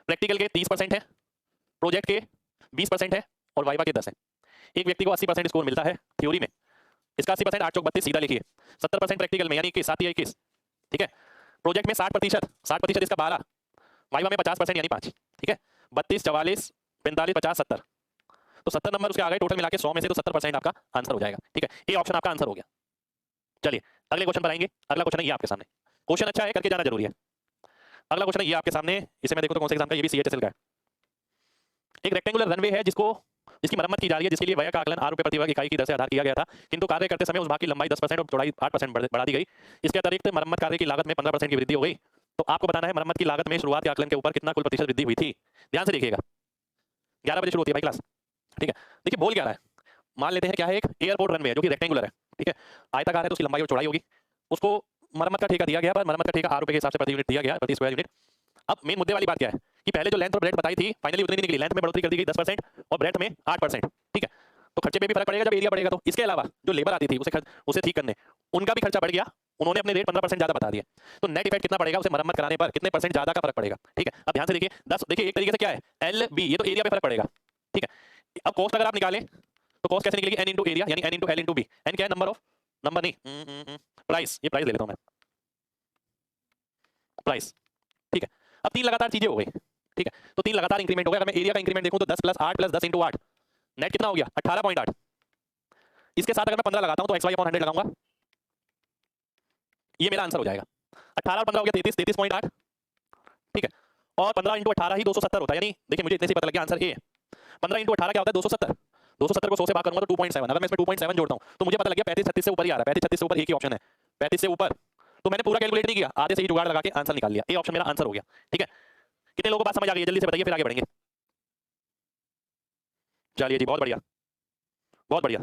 प्रैक्टिकल के 30% है, प्रोजेक्ट के 20% है और वाइवा के 10 है। एक व्यक्ति को 80% स्कोर मिलता है थ्योरी में, इसका 80% 8 चौक 32 सीधा लिखिए, 70% प्रैक्टिकल में यानी 21 7 या 21, ठीक है। प्रोजेक्ट में 60% इसका 12, वाइवा में 50% यानी 5, ठीक है। 32 44 45 50 70, तो 70 नंबर उसके आ गए टोटल मिला के 100 में से, तो 70% आपका आंसर हो जाएगा, ठीक है। ए ऑप्शन आपका आंसर हो गया। चलिए अगले क्वेश्चन पर आएंगे। अगला क्वेश्चन है ये आपके सामने, क्वेश्चन अच्छा है, करके जाना जरूरी है। अगला क्वेश्चन है ये आपके सामने, इसे मैं देखो तो कौन से एग्जाम का, ये भी सीएचएसएल का है। एक रेक्टेंगुलर रनवे है जिसकी मरम्मत की जा रही है, जिसके लिए व्यय का आकलन R रुपये प्रति वर्ग इकाई की दर से आधार किया गया था, किंतु कार्य करते समय उस भाग की लंबाई 10% और चौड़ाई 8% बढ़ा दी गई। इसके अतिरिक्त मरम्मत कार्य की लागत में 15% की वृद्धि हो गई। तो आपको बताना है मरम्मत की लागत में शुरुआत के आकलन के ऊपर कितना कुल प्रतिशत वृद्धि हुई थी। ध्यान से देखिएगा, 11 बजे शुरू होती है भाई क्लास, ठीक है। देखिए बोल क्या रहा है, मान लेते हैं क्या है, एक एयरपोर्ट रनवे है जो कि रेक्टेंगुलर है, ठीक है, आयताकार है, तो उसकी लंबाई और चौड़ाई होगी, उसको मरम्मत का ठेका दिया गया, पर मरम्मत का ठेका R रुपये के हिसाब से प्रति यूनिट दिया गया, प्रति स्क्वायर यूनिट। अब मेन मुद्दे वाली बात क्या है कि पहले जो लेंथ और ब्रेथ बताई थी फाइनली उतनी नहीं निकली, लेंथ में बढ़ोतरी कर दी गई 10% और ब्रेथ में 8%, ठीक है। तो खर्चे पे भी फर्क पड़ेगा जब एरिया बढ़ेगा तो। इसके अलावा जो लेबर आती थी उसे ठीक करने, उनका भी खर्चा बढ़ गया, उन्होंने अपने रेट 15% ज्यादा बता दिए, तो नेट इफेक्ट कितना पड़ेगा, उसे मरम्मत कराने पर कितने परसेंट ज्यादा का फर्क पड़ेगा, ठीक है। अब ध्यान से देखिए 10, देखिए एक तरीके से क्या है LB, ये तो एरिया पे फर्क पड़ेगा, ठीक है। अब कॉस्ट अगर आप निकालें तो कॉस्ट कैसे निकलेगी, N इंटू एरिया यानी N into L into B। N क्या है, नंबर नहीं प्राइस, ये प्राइस ले लेता हूं मैं, प्राइस, ठीक है। अब 3 लगातार चीजें हो गई, ठीक है, तो 3 लगातार इंक्रीमेंट हो गया। अगर मैं एरिया का इंक्रीमेंट देखूं तो 10 + 8 + 10 × 8, नेट कितना हो गया 18.8। इसके साथ अगर मैं 15 लगाता हूं तो xy/100 लगाऊंगा, ये मेरा आंसर हो जाएगा। 18 और 15 हो गया 33.8, ठीक है। और 15 × 18 ही 270 होता है, यानी देखिए मुझे इतने से पता लग गया आंसर ए है। 15 × 18 क्या होता है 270, 270 को 100 से भाग करूंगा तो 2.7, अगर मैं इसमें 2.7 जोड़ता हूं तो मुझे पता लग गया 35 36 से ऊपर ही आ रहा है, 35 36 से ऊपर एक ही ऑप्शन है, 35 से ऊपर। तो मैंने पूरा कैलकुलेट नहीं किया, आधे से ही जुगाड़ लगा के आंसर निकाल लिया, ए ऑप्शन मेरा आंसर हो गया, ठीक है। कितने लोगों को बात समझ आ गई है, जल्दी से बताइए फिर आगे बढ़ेंगे। चलिए जी, बहुत बढ़िया बहुत बढ़िया।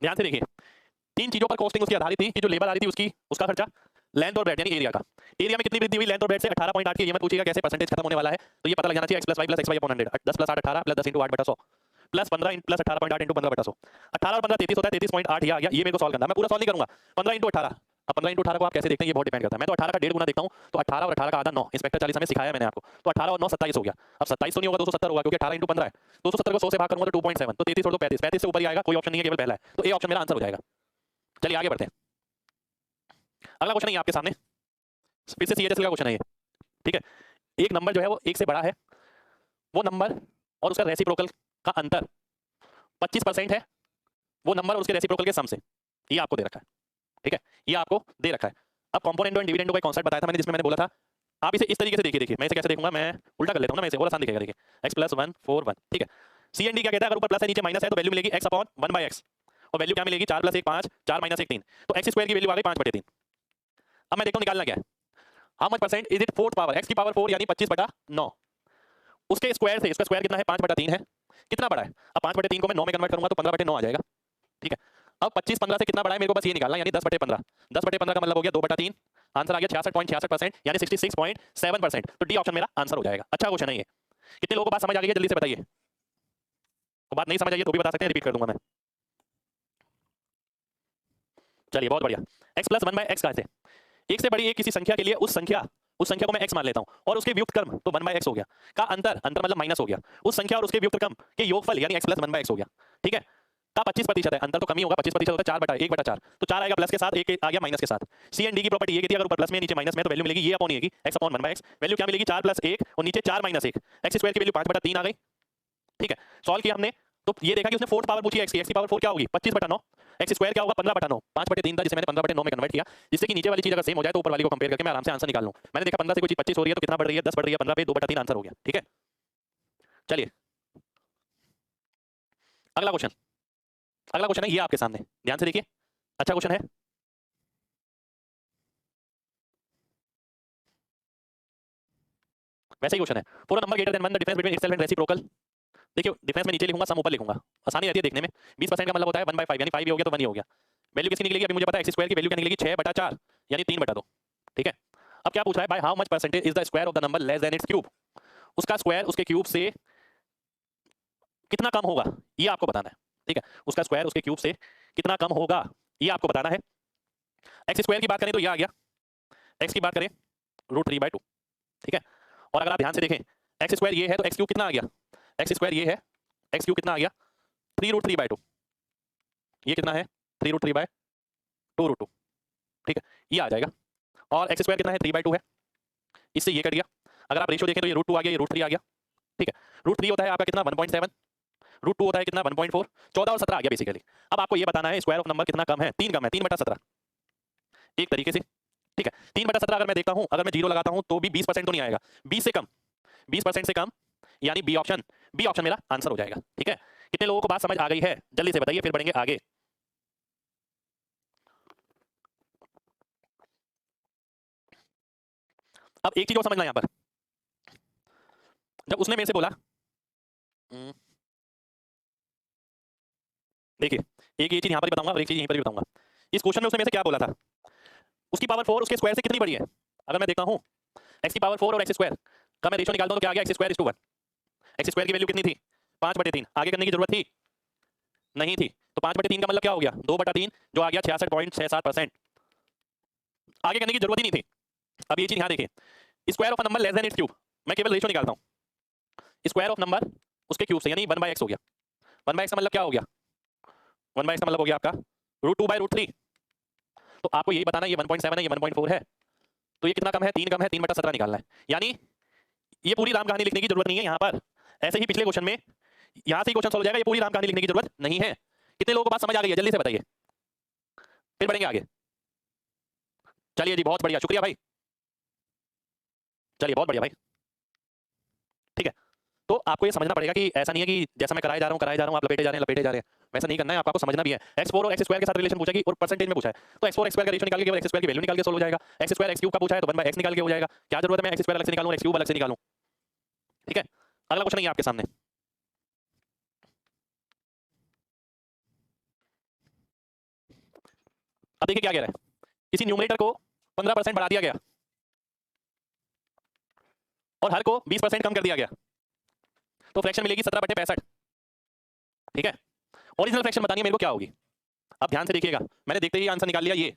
ध्यान से देखिए 3 चीजों पर कॉस्टिंग उसकी आधारित थी कि जो लेबर आ रही थी उसका खर्चा, लेंथ और ब्रेथ यानी एरिया का। एरिया में कितनी वृद्धि हुई लेंथ और ब्रेथ से 18.8 की, ये मत पूछिएगा कैसे परसेंटेज खत्म होने वाला है, तो ये पता लग जाना चाहिए x + y + xy/100, 10 + 8 18 + 10 × 8/100 प्लस 15 + 18.8 × 15/100, 18 और 15 33 होता है, 33.8 ये आ गया। ये मेरे को सॉल्व करना है, मैं पूरा सॉल्व नहीं करूंगा। 15 × 18, अब 15 × 18 को आप कैसे देखते हैं ये बहुत डिपेंड करता है। मैं तो 18 का 1.5 गुना देखता हूं, तो 18 और 18 का आधा 9, इंस्पेक्टर 40 हमें सिखाया है मैंने आपको, तो 18 और 9 27 हो गया। अब 27 तो नहीं होगा 270 होगा, क्योंकि 18 × 15 है, 270 को 100 से भाग करूंगा तो 2.7, तो 33 और 2 35, 35 से ऊपर ही आएगा, कोई ऑप्शन नहीं है, केवल पहला है, तो ए ऑप्शन मेरा आंसर हो जाएगा। चलिए आगे बढ़ते हैं। अगला क्वेश्चन है आपके सामने, फिर से सीएचएसएल का क्वेश्चन है ये, ठीक है। एक नंबर जो है वो 1 से बड़ा है, वो नंबर और उसका रेसिप्रोकल का अंतर 25% है, वो नंबर और उसके रेसिप्रोकल के सम से, ये आपको दे रखा है, ठीक है, ये आपको दे रखा है। अब कंपोनेंट एंड डिविडेंड का कॉन्सेप्ट बताया था मैंने, जिसमें मैंने बोला था आप इसे इस तरीके से देखिए, मैं इसे कैसे देखूंगा, मैं उल्टा कर लेता हूं ना, मैं इसे और आसान दिखेगा, देखिए x + 1 4 1, ठीक है। सी एंड डी क्या कहता है, अगर ऊपर प्लस है नीचे माइनस है तो वैल्यू मिलेगी x/1/x, और वैल्यू क्या मिलेगी 4 + 1 5, 4 - 1 3, तो x² की वैल्यू आ गई 5/3। अब मैं देखता हूं निकालना क्या है, how much percent is it 4th power, x की पावर 4 यानी 25/9, उसके स्क्वायर से इसका स्क्वायर कितना है 5/3 है, कितना बड़ा है। अब 5/3 को मैं 9 में कन्वर्ट करूंगा तो 15/9 आ जाएगा, ठीक है। अब 25 15 से कितना बड़ा है मेरे को बस ये निकालना, यानी 10/15, 10/15 का मतलब हो गया 2/3, आंसर आ गया 66.66% यानी 66.7%, तो डी ऑप्शन मेरा आंसर हो जाएगा। अच्छा क्वेश्चन है ये, कितने लोगों को बात समझ आ गई है जल्दी से बताइए, तो बात नहीं समझ आई तो भी बता सकते हैं, रिपीट कर दूंगा मैं। चलिए बहुत बढ़िया, x + 1/x का, एक से बड़ी एक किसी संख्या के लिए उस संख्या को मैं x मान लेता हूं और उसके व्युत्क्रम क्रम तो 1/x हो गया, का अंतर मतलब माइनस हो गया, उस संख्या और उसके व्युत्क्रम क्रम के योगफल यानी x + 1/x हो गया, ठीक है। का 25% है, अंतर तो कम ही होगा, 25% होता है 4/1/4, तो 4 आएगा प्लस के साथ, 1 आ गया माइनस के साथ। सी एंड डी की प्रॉपर्टी ये थी, अगर ऊपर प्लस में नीचे माइनस में तो वैल्यू मिलेगी ये अपॉन ये की x/1/x, वैल्यू क्या मिलेगी 4 + 1 और नीचे 4 - 1, x² की वैल्यू 5/3 आ गई, ठीक है। सॉल्व किया हमने तो ये देखा कि उसने 4th पावर पूछी x की पावर 4 क्या होगी 25/9, x² क्या होगा 15/9, 5/3 था जिसे मैंने 15/9 में कन्वर्ट किया, जिससे कि नीचे वाली चीज अगर सेम हो जाए तो ऊपर वाली को कंपेयर करके मैं आराम से आंसर निकाल लूं। मैंने देखा 15 से कोई चीज 25 हो रही है तो कितना बढ़ रही है 10 बढ़ रही है, 15 पे 2/3 आंसर हो गया, ठीक है। चलिए अगला क्वेश्चन है ये आपके सामने, ध्यान से देखिए, अच्छा क्वेश्चन है। वैसे ही क्वेश्चन है, पूरा number greater than 1 the difference between itself and reciprocal. देखिए डिफरेंस में नीचे लिखूंगा, सम ऊपर लिखूंगा, आसानी रहती है देखने में। 20% का मतलब होता है 1/5 यानी 5 ही हो गया तो 1 ही हो गया। वैल्यू किसकी निकलेगी अभी मुझे पता है, x² की वैल्यू क्या निकलेगी 6/4 यानी 3/2, ठीक है। अब क्या पूछ रहा है, by how much percentage is the square of the number less than it's cube, उसका स्क्वायर उसके क्यूब से कितना कम होगा ये आपको बताना है, ठीक है। उसका स्क्वायर उसके क्यूब से कितना कम होगा ये आपको बताना है। एक्स स्क्वायर की बात करें तो ये आ गया, एक्स की बात करें √3/2, ठीक है। और अगर आप ध्यान से देखें एक्स स्क्वायर ये है तो एक्स क्यूब कितना आ गया, एक्स स्क्वायर ये है, एक्स क्यूब कितना आ गया 3√3/2, ये कितना है 3√3/2√2, ठीक है, ये आ जाएगा। और एक्स स्क्वायर कितना है 3/2 है, इससे ये कट गया। अगर आप रेशियो देखें तो ये √2 आ गया, ये √3 आ गया, ठीक है। √3 होता है आपका कितना 1.7, √2 होता है कितना 1.4, 14 और 17 आ गया बेसिकली। अब आपको ये बताना है स्क्वायर ऑफ नंबर कितना कम है, 3 कम है, 3/17 एक तरीके से, ठीक है। 3/17 अगर मैं देखता हूं, अगर मैं जीरो लगाता हूं तो भी 20% तो नहीं आएगा, 20 से कम, 20% से कम, यानी बी ऑप्शन, बी ऑप्शन मेरा आंसर हो जाएगा, ठीक है। कितने लोगों को बात समझ आ गई है जल्दी से बताइए, फिर बढ़ेंगे आगे। अब एक चीज और समझना यहां पर, जब उसने मेरे से बोला देखिए, एक ये चीज यहां पर भी बताऊंगा और एक चीज यहीं पर भी बताऊंगा। इस क्वेश्चन में उसने मेरे से क्या बोला था, उसकी पावर 4 उसके स्क्वायर से कितनी बड़ी है। अगर मैं देखता हूं एक्स की पावर 4 और एक्स स्क्वायर का मैं रेशियो निकालता हूं तो क्या आ गया, एक्स स्क्वायर 1, एक्स स्क्वायर की वैल्यू कितनी थी 5/3, आगे करने की जरूरत थी नहीं थी, तो 5/3 का मतलब क्या हो गया 2/3, जो आ गया 66.67%, आगे करने की जरूरत ही नहीं थी। अब ये चीज यहां देखिए, square of a number less than it's cube, मैं केवल रेशियो निकालता हूं, स्क्वायर ऑफ नंबर उसके क्यूब से, यानी 1/x हो गया, 1/x का मतलब क्या हो गया, 1/x का मतलब हो गया आपका √2/√3। तो आपको यही बताना, ये 1.7 है, ये 1.4 है, तो ये कितना कम है 3 कम है, 3/17 निकालना है। यानी ये पूरी राम कहानी लिखने की जरूरत नहीं है यहाँ पर, ऐसे ही पिछले क्वेश्चन में यहाँ से ही क्वेश्चन सॉल्व हो जाएगा, ये पूरी राम कहानी लिखने की जरूरत नहीं है। कितने लोगों को बात समझ आ गई है जल्दी से बताइए, फिर बढ़ेंगे आगे। चलिए जी, बहुत बढ़िया, शुक्रिया भाई, चलिए बहुत बढ़िया भाई, ठीक है। तो आपको ये समझना पड़ेगा कि ऐसा नहीं है कि जैसा मैं कराया जा रहा हूँ आप लपेटे जा रहे हैं, वैसा नहीं करना है, आपको समझना भी है। x4 और x स्क्वायर के साथ रिलेशन पूछा कि और परसेंटेज में पूछा है, तो x4 x स्क्वायर का रेशियो निकाल के केवल x स्क्वायर की वैल्यू निकाल के सोल्व हो जाएगा। x स्क्वायर x क्यूब का पूछा है तो 1/x निकाल के हो जाएगा, क्या जरूरत है मैं x स्क्वायर अलग से निकालूं, x क्यूब अलग से निकालूं, ठीक है। अगला क्वेश्चन है आपके सामने, अब देखिए क्या कह रहा है, किसी न्यूमरेटर को 15% बढ़ा दिया गया और हर को 20% कम कर दिया गया, तो फ्रैक्शन मिलेगी 17/65, ठीक है। ओरिजिनल फ्रैक्शन बतानी है मेरे को क्या होगी। अब ध्यान से देखिएगा, मैंने देखते ही आंसर निकाल लिया, ये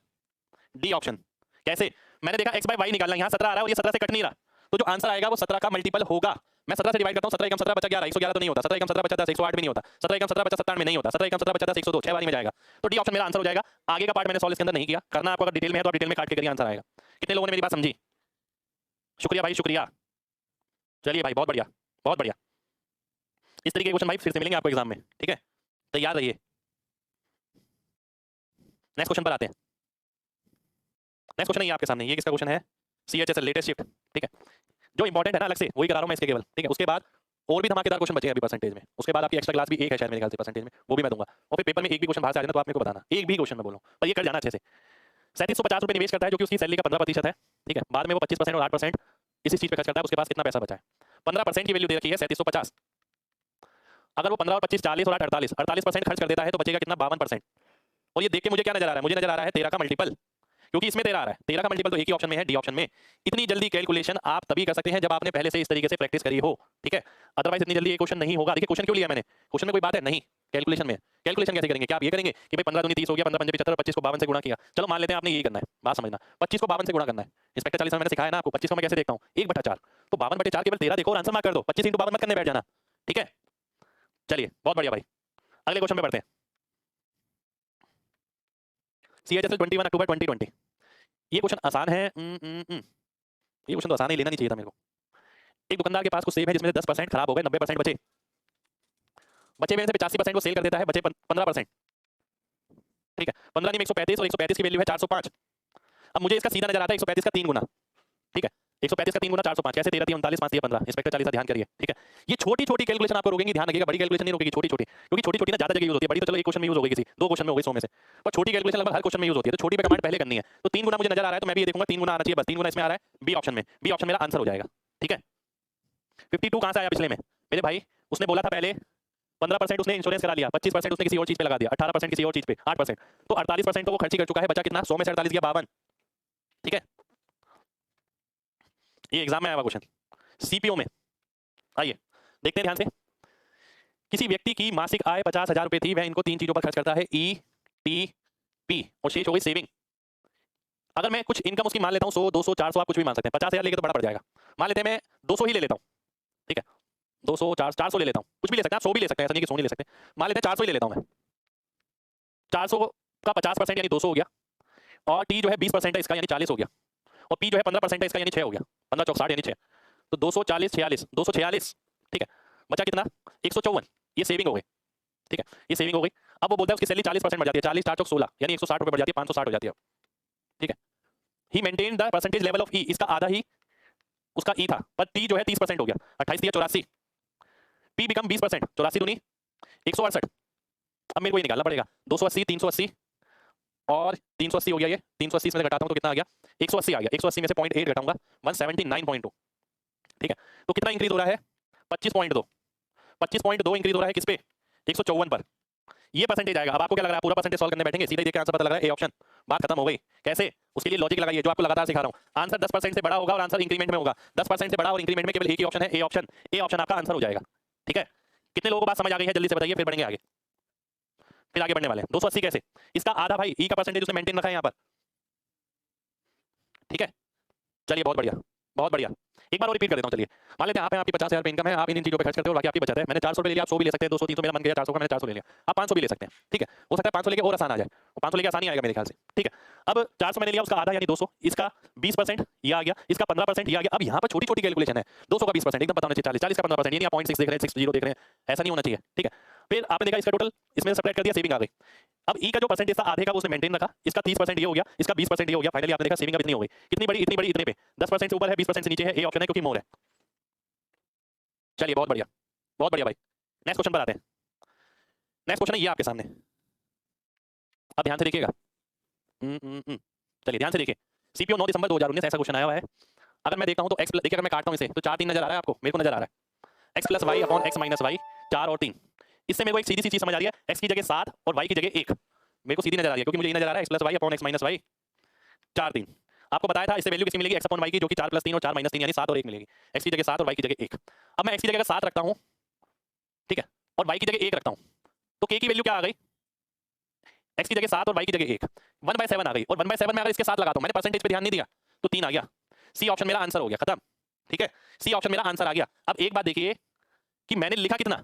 डी ऑप्शन। कैसे, मैंने देखा x/y निकालना, यहाँ 17 आ रहा है और ये 17 से कट नहीं रहा, तो जो आंसर आएगा वो 17 का मल्टीपल होगा। मैं 17 से डिवाइड करता हूँ, 17 एकम 17 बचा 11, 111 तो नहीं होता, 17 एकम 17 बचा 10, 108 भी नहीं होता, 17 एकम 17 बचा 57 में नहीं होता, 17 एकम 17 बचा 10, 102, 6 बारी में जाएगा, तो डी ऑप्शन मेरा आंसर हो जाएगा। आगे का पार्ट मैंने सॉल्व इसके अंदर नहीं किया, करना आपको अगर डिटेल में है तो आप डिटेल में काट के करिए, आंसर आएगा। कितने लोगों ने मेरी बात समझी, शुक्रिया भाई शुक्रिया, चलिए भाई बहुत बढ़िया बहुत बढ़िया। इस तरीके के क्वेश्चन भाई फिर से मिलेंगे आपको एग्जाम में, ठीक है, तैयार रहिए। नेक्स्ट क्वेश्चन पर आते हैं, नेक्स्ट क्वेश्चन है ये आपके सामने, ये किसका क्वेश्चन है, CHSL लेटेस्ट शिफ्ट, ठीक है। जो इंपॉर्टेंट है ना अलग से वही करा रहा हूं मैं इसके केवल, ठीक है। उसके बाद और भी धमाकेदार क्वेश्चन बचे हैं अभी परसेंटेज में, उसके बाद आपकी एक्स्ट्रा क्लास भी एक है शायद मेरे ख्याल से परसेंटेज में, वो भी मैं दूंगा। और फिर पेपर में एक भी क्वेश्चन बाहर से आ जाए तो आप मेरे को बताना, एक भी क्वेश्चन मैं बोलूं पर ये कर जाना अच्छे से। 3750 रुपये निवेश करता है जो कि उसकी सैलरी का 15% है, ठीक है। बाद में वो 25% और 8% इसी चीज पे खर्च करता है, उसके पास कितना पैसा बचा है, 15% की वैल्यू दे रखी है 3750, अगर वो 15 और 25 40 और 8 48% खर्च कर देता है तो बचेगा कितना 52%। और ये देख के मुझे क्या नजर आ रहा है, मुझे नजर आ रहा है 13 का मल्टीपल, क्योंकि इसमें 13 आ रहा है, 13 का मल्टीपल तो एक ही ऑप्शन में है, डी ऑप्शन में। इतनी जल्दी कैलकुलेशन आप तभी कर सकते हैं जब आपने पहले से इस तरीके से प्रैक्टिस करी हो, ठीक है। अदरवाइज इतनी जल्दी ये क्वेश्चन नहीं होगा। देखिए क्वेश्चन क्यों लिया मैंने, क्वेश्चन में कोई बात है नहीं, कैलकुलेशन में। कैलकुलेशन कैसे करेंगे, क्या आप ये करेंगे कि भाई 15 दूनी 30 हो गया, 15 पंजे 75, 25 को 52 से गुणा किया, चलो मान लेते हैं आपने यही करना है, बात समझना, 25 को 52 से गुणा करना है। इंस्पेक्टर 40 में मैंने सिखाया ना आपको, 25 को मैं कैसे देखता हूँ 1/4, तो 52/4 केवल 13 देखो और आंसर मार्क कर दो, 25 × 52 मत करने बैठ जाना, ठीक है। चलिए बहुत बढ़िया भाई, अगले क्वेश्चन पे बढ़ते हैं। CHSL 21 अक्टूबर 2020, ये क्वेश्चन आसान है, ये क्वेश्चन तो आसान ही लेना नहीं चाहिए था मेरे को। एक दुकानदार के पास कुछ सेब है जिसमें से 10% खराब हो गए, 90% बचे, बचे में से 85% वो सेल कर देता है, बचे 15%, ठीक है। 15 नहीं में 135 और 135 की वैल्यू है 405। अब मुझे इसका सीधा नजर आता है 135 का 3 गुना, ठीक है। 135 का 3 गुना 405, कैसे 13 3 39 5 3 15, इंस्पेक्टर 40 ध्यान करिए, ठीक है। ये छोटी छोटी कैलकुलेशन आपको रोकेंगी, ध्यान रखिएगा, बड़ी कैलकुलेशन नहीं रोकेगी, छोटी छोटी, क्योंकि छोटी छोटी ना ज्यादा जगह यूज होती है, बड़ी तो चलो एक क्वेश्चन में यूज हो गई, किसी दो क्वेश्चन में हो गई 100 में से, पर छोटी कैलकुलेशन लगभग हर क्वेश्चन में यूज होती है, तो छोटी पे कमांड पहले करनी है। तो 3 गुना मुझे नजर आ रहा है तो मैं भी ये देखूंगा 3 गुना आना चाहिए, बस 3 गुना इसमें आ रहा है बी ऑप्शन में, बी ऑप्शन मेरा आंसर हो जाएगा, ठीक है। 52 कहां से आया पिछले में, मेरे भाई उसने बोला था पहले 15% उसने इंश्योरेंस करा लिया, 25% उसने किसी और चीज पे लगा दिया, 18% किसी और चीज पे, 8%, तो 48% तो वो खर्च ही कर चुका है, बचा कितना 100 में से 48 गया 52, ठीक है। ये एग्जाम में आया हुआ क्वेश्चन, सीपीओ में। आइए देखते हैं ध्यान से, किसी व्यक्ति की मासिक आय 50,000 रुपए थी, वह इनको 3 चीजों पर खर्च करता है, ई टी पी, और शेष हो गई सेविंग। अगर मैं कुछ इनकम उसकी मान लेता हूँ 100 200 400 आप कुछ भी मान सकते हैं, 50,000 लेके तो बड़ा पड़ जाएगा। मान लेते हैं मैं 200 ही ले लेता हूँ, ठीक है, 200 400 ले लेता हूँ, कुछ भी ले सकते हैं आप, 100 भी ले सकते हैं, ऐसा नहीं कि 100 नहीं ले सकते। मान लेते हैं 400 ही ले लेता हूँ मैं, 400 का 50% यानी 200 हो गया, और टी जो है 20% है इसका यानी 40 हो गया, और पी जो है 15% है इसका यानी 6 हो गया, 15 चौक 60 यानी 6, तो 240 46 246, ठीक है, बचा कितना 154, ये सेविंग हो गई, ठीक है, ये सेविंग हो गई। अब वो बोलता है उसकी सैलरी 40% बढ़ जाती है, 40 4 चौक 16 यानी 160 रुपये बढ़ जाती है, 560 हो जाती है, ठीक है। ही maintain the percentage level of E, इसका आधा ही उसका ई था, पर टी जो है 30% हो गया, 28 दिया 84, पी बिकम 20%, 84 दूनी 168। अब मेरे को ये निकालना पड़ेगा 280 380 और 380 हो गया, ये 380 में से घटाता हूं तो कितना आ गया 180 आ गया, 180 में से 0.8 घटाऊंगा 179.2, ठीक है। तो कितना इंक्रीज हो रहा है 25.2, 25.2 इंक्रीज हो रहा है किस पे 154 पर, ये परसेंटेज आएगा। अब आपको क्या लग रहा है पूरा परसेंटेज सॉल्व करने बैठेंगे सीधे देख के आंसर पता लग रहा है ए ऑप्शन, बात खत्म हो गई। कैसे, उसके लिए लॉजिक लगाइए जो आपको लगातार सिखा रहा हूं। आंसर 10% से बड़ा होगा और आंसर इंक्रीमेंट में होगा, 10% से बड़ा और इंक्रीमेंट में केवल एक ही ऑप्शन है ए ऑप्शन, ए ऑप्शन आपका आंसर हो जाएगा, ठीक है। कितने लोगों को बात समझ आ गई है जल्दी से बताइए, फिर बढ़ेंगे आगे, फिर आगे बढ़ने वाले हैं। 280 कैसे, इसका आधा भाई ई का परसेंटेज उसने मेंटेन रखा है यहाँ पर, ठीक है। चलिए बहुत बढ़िया बहुत बढ़िया, एक बार और रिपीट कर देता हूं। चलिए मान लेते हैं आप हैं, आपकी 50,000 रुपए इनकम है, आप इन चीजों पे खर्च करते हो, बाकी आपकी बचत है। मैंने 400 रुपए ले लिया, आप 100 भी ले सकते हैं, 200 300 मेरा मन गया 400 का, मैंने 400 ले लिया, आप 500 भी ले सकते हैं, ठीक है। हो सकता है 500 लेके और आसान आ जाए, 500 लेके आसान ही आएगा मेरे ख्याल से, ठीक है। अब 400 मैंने लिया, उसका आधा यानी 200, इसका 20% ये आ गया, इसका 15% ये आ गया। अब यहाँ पर छोटी छोटी कैलकुलेशन है, 200 का 20% एकदम पता होना चाहिए, 40 का 15%, ये नहीं आप 0.6 देख रहे हैं 60 देख रहे हैं, ऐसा नहीं होना चाहिए, ठीक है। फिर आपने देखा इसका टोटल इसमें सेपरेट कर दिया, सेविंग आ गई। अब ई का जो परसेंटेज था आधे का वो उसने मेंटेन रखा, इसका 30% ये हो गया, इसका 20% ये हो गया। फाइनली आपने देखा सेविंग अब इतनी हो गई, कितनी बड़ी इतनी बड़ी इतने पे, 10% से ऊपर है 20% से नीचे है, ए ऑप्शन है क्योंकि मोर है। चलिए बहुत बढ़िया बहुत बढ़िया भाई, नेक्स्ट क्वेश्चन पर आते हैं। नेक्स्ट क्वेश्चन है ये आपके सामने, अब ध्यान से देखिएगा। चलिए ध्यान से देखिए, सीपीओ 9 दिसंबर 2019 ऐसा क्वेश्चन आया हुआ है। अगर मैं देखता हूं तो एक्स देखिए, अगर मैं काटता हूं इसे तो 4 3 नजर आ रहा है आपको, मेरे को नजर आ रहा है X plus Y upon X minus Y, 4 और 3। इससे मेरे को एक सीधी सी चीज समझ आ रही है, एक्स की जगह 7 और वाई की जगह 1, मेरे को सीधी नजर आ रही है क्योंकि मुझे ये नजर आ रहा है X plus Y upon X minus Y 4 3। आपको बताया था इससे वैल्यू कितनी मिलेगी एक्स अपॉन वाई की, जो कि 4 + 3 और 4 - 3 यानी 7 और 1 मिलेगी। एक्स की जगह 7 और वाई की जगह 1। अब मैं एक्स की जगह 7 रखता हूं, ठीक है, और वाई की जगह 1 रखता हूं, तो के की वैल्यू क्या आ गई, एक्स की जगह 7 और वाई की जगह 1, 1/7 आ गई। और 1/7 में अगर इसके साथ लगाता हूं, मैंने परसेंटेज पे ध्यान नहीं दिया तो 3 आ गया। सी ऑप्शन मेरा आंसर हो गया, खत्म, ठीक है, सी ऑप्शन मेरा आंसर आ गया। अब एक बात देखिए कि मैंने लिखा कितना,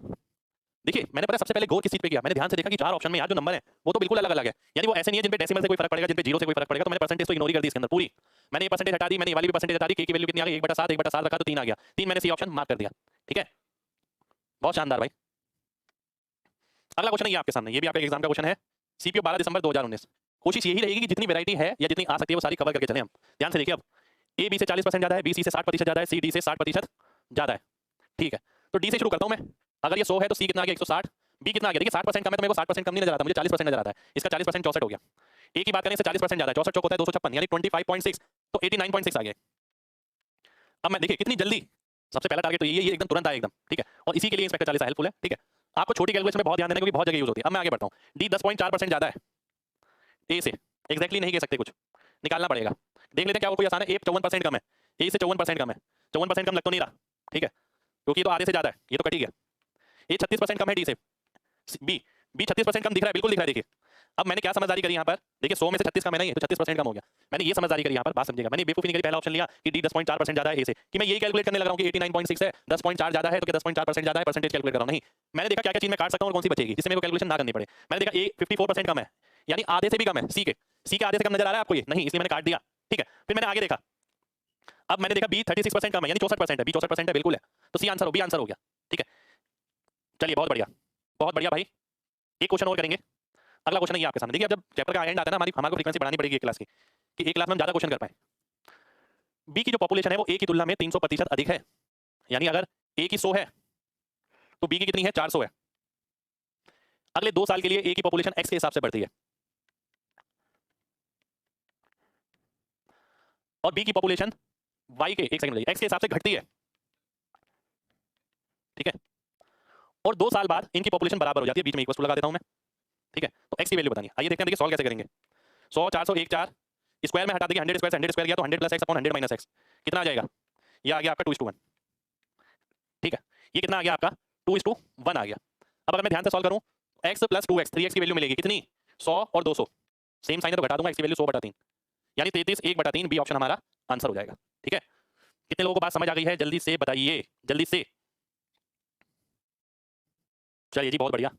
देखिए मैंने पता सबसे पहले गौर किस चीज पे किया, मैंने ध्यान से देखा कि 4 ऑप्शन में यार जो नंबर है वो तो बिल्कुल अलग अलग है, यानी वो ऐसे नहीं है जिन पे डेसिमल से कोई फर्क पड़ेगा, जिन पे जीरो से कोई फर्क पड़ेगा, तो मैंने परसेंटेज तो इग्नोर ही कर दी इसके अंदर पूरी। मैंने ये परसेंटेज हटा दी, मैंने ये वाली भी परसेंटेज हटा दी, के की वैल्यू कितनी आ गई 1/7 1/7 रखा तो 3 आ गया, 3 मैंने सी ऑप्शन मार्क कर दिया, ठीक है, बहुत शानदार भाई। अगला क्वेश्चन है ये आपके सामने, ये भी आपके एग्जाम का क्वेश्चन है, सीपीओ 12 दिसंबर 2019। कोशिश यही रहेगी कि जितनी वैरायटी है या जितनी आ सकती है वो सारी कवर करके चले हम। ध्यान से देखिए, अब ए बी से 40% ज्यादा है, बी सी से 60% ज्यादा है, सी डी से 60% ज्यादा है, ठीक है। तो डी से शुरू करता हूं मैं, अगर ये 100 है तो सी कितना आ गया 160, बी कितना आ गया, देखिए 60% कम है तो मेरे को 60% कम नहीं नजर आता, मुझे 40% नजर आता है, इसका 40% 64 हो गया। ए की बात करें इससे 40% ज्यादा है, 64 चौक होता है 256 यानी 25.6, तो 89.6 आ गया। अब मैं देखिए कितनी जल्दी, सबसे पहला टारगेट तो ये एकदम तुरंत आया एकदम, ठीक है, और इसी के लिए इंस्पेक्टर 40 हेल्पफुल है, ठीक है। आपको छोटी कैलकुलेशन में बहुत ध्यान देना है क्योंकि बहुत जगह यूज होती है। अब मैं आगे बढ़ता हूं, डी 10.4% ज्यादा है ए से, एग्जैक्टली नहीं कह सकते, कुछ निकालना पड़ेगा, देख लेते हैं क्या वो कोई आसान है। ए 54% कम है, ए से 54% कम है, 54% कम लग तो नहीं रहा, ठीक है, क्योंकि ये तो आधे से ज्यादा है, ये तो कट ही गया। ए 36% कम है डी से, बी बी 36% कम दिख रहा है, बिल्कुल दिख रहा है, देखिए। अब मैंने क्या समझदारी करी यहाँ पर, देखिए 100 में से 36 कम है ना, ये तो 36% कम हो गया। मैंने ये समझदारी करी यहाँ पर, बात समझिएगा, मैंने बेवकूफी नहीं करी, पहला ऑप्शन लिया कि डी 10.4% ज्यादा है ए से, कि मैं यही कैलकुलेट करने लगा हूँ कि 89.6 है, 10.4 ज्यादा है तो क्या 10.4% ज्यादा है, परसेंटेज कैलकुलेट कर रहा हूँ, नहीं, मैंने देखा क्या क्या चीज मैं काट सकता हूँ और कौन सी बचेगी जिससे मेरे को कैलकुलेशन ना करनी पड़े। मैंने देखा ए 54% कम है, यानी आधे से भी कम है, सी के आधे से कम नजर आ रहा है आपको ये, नहीं, इसलिए मैंने काट दिया, ठीक है। फिर मैंने आगे देखा, अब मैंने देखा बी 36% कम है, यानी 64% है, बी 64% है, बिल्कुल है, तो सी आंसर हो, बी आंसर हो गया, ठीक है। चलिए बहुत बढ़िया भाई, एक क्वेश्चन और करेंगे। अगला क्वेश्चन है ये आपके सामने, देखिए अब जब चैप्टर का एंड आता है ना, हमारे को फ्रीक्वेंसी बढ़ानी पड़ेगी एक क्लास की, कि एक क्लास में हम ज्यादा क्वेश्चन कर पाए। बी की जो पॉपुलेशन है वो ए की तुलना में 300% अधिक है, यानी अगर ए की 100 है तो बी की कितनी है 400 है। अगले 2 साल के लिए ए की पॉपुलेशन एक्स के हिसाब से बढ़ती है और बी की पॉपुलेशन वाई के, एक सेकंड एक्स के हिसाब से घटती है, ठीक है, और 2 साल बाद इनकी पॉपुलेशन बराबर हो जाती है, बीच में इक्वल टू लगा देता हूं मैं, ठीक है। तो एक्स की वैल्यू बतानी है, आइए देखते हैं, देखिए सॉल्व कैसे करेंगे। 100 400 1 4 स्क्वायर में हटा देंगे, 100 स्क्वायर से 100 स्क्वायर गया तो 100 + x अपॉन 100 - x कितना आ जाएगा, ये आ गया आपका 2:1, ठीक है। ये कितना आ गया आपका 2:1 आ गया। अब अगर मैं ध्यान से सॉल्व करूं, x + 2x 3x की वैल्यू मिलेगी कितनी 100 और 200, सेम साइन है तो घटा दूंगा, x की वैल्यू 100/3, यानी 33 1/3 बी ऑप्शन हमारा आंसर हो जाएगा। ठीक है, कितने लोगों को बात समझ आ गई है जल्दी से बताइए, जल्दी से। चलिए जी, बहुत बढ़िया,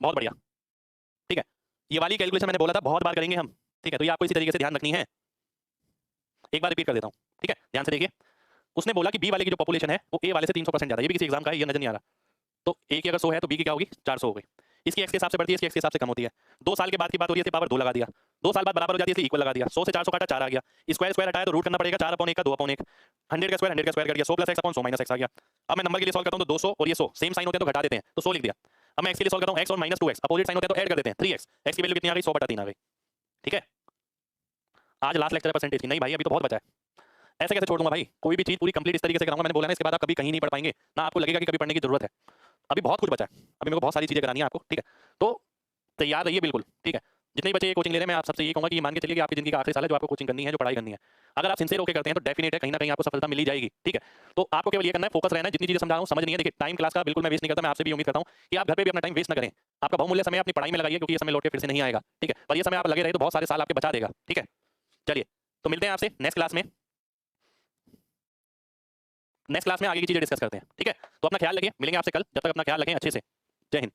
बहुत बढ़िया। ठीक है, ये वाली कैलकुलेशन मैंने बोला था बहुत बार करेंगे हम। ठीक है, तो ये आपको इसी तरीके से ध्यान रखनी है। एक बार रिपीट कर देता हूँ, ठीक है, ध्यान से देखिए। उसने बोला कि बी वाले की जो पॉपुलेशन है वो ए वाले से 300% ज्यादा है। ये भी किसी एग्जाम का है, ये नजर नहीं आ रहा। तो ए की अगर 100 है तो बी की क्या होगी, 400 हो गई। इसकी एक्स के हिसाब से बढ़ती है, इसकी एक्स के हिसाब से कम होती है। 2 साल के बाद की बात हो रही है, पावर 2 लगा दिया। 2 साल बाद बराबर हो जाती है, इसलिए इक्वल लगा दिया। 100 से 400 काटा, 4 आ गया। स्क्वायर स्क्वायर हटाया तो रूट करना पड़ेगा, 4/1 का 2/1। 100 का स्क्वायर कर दिया, 100 + x 100 - x आ गया। अब मैं नंबर के लिए सॉल्व करता हूं तो 200 और ये 100 सेम साइन होते हैं तो घटा देते हैं, तो 100 लिख दिया। अब मैं x के लिए सॉल्व करता हूं, x और -2x अपोजिट साइन होते हैं तो ऐड कर देते हैं, 3x। x की वैल्यू कितनी आ गई, 100/3 आ गई। ठीक है, आज लास्ट लेक्चर है परसेंटेज की। नहीं भाई, अभी तो बहुत बचा है। ऐसे कैसे छोड़ दूंगा भाई, कोई भी चीज पूरी कंप्लीट इस तरीके से कराऊंगा, मैंने बोला ना, इसके बाद आप कभी कहीं नहीं पढ़ पाएंगे ना, आपको लगेगा कि कभी पढ़ने की जरूरत है। अभी बहुत कुछ बचा है, अभी मेरे को बहुत सारी चीजें करानी है आपको। ठीक है, तो तैयार रहिए बिल्कुल। ठीक है, जितने भी बच्चे ये कोचिंग ले रहे हैं, मैं आप सबसे ये कहूंगा कि ये मान के चलिए कि आपकी जिंदगी का आखिरी साल है जो आपको कोचिंग करनी है, जो पढ़ाई करनी है। अगर आप सिंसियर होकर करते हैं तो डेफिनेट है कहीं ना कहीं आपको सफलता मिल ही जाएगी। ठीक है, तो आपको केवल ये करना है, फोकस रहना है। जितनी चीजें समझा रहा हूं समझ नहीं है, देखिए टाइम क्लास का बिल्कुल मैं वेस्ट नहीं करता। मैं आपसे भी उम्मीद करता हूं कि आप घर पे भी अपना टाइम वेस्ट ना करें। आपका बहुमूल्य समय अपनी पढ़ाई में लगाइए, क्योंकि ये समय लौट के फिर से नहीं आएगा। ठीक है, पर ये समय आप लगे रहे तो बहुत सारे साल आपके बचा देगा। ठीक है, चलिए तो मिलते हैं आपसे नेक्स्ट क्लास में। नेक्स्ट क्लास में आगे की चीजें डिस्कस करते हैं। ठीक है, तो अपना ख्याल रखिए, मिलेंगे आपसे कल। जब तक अपना ख्याल रखें अच्छे से। जय हिंद।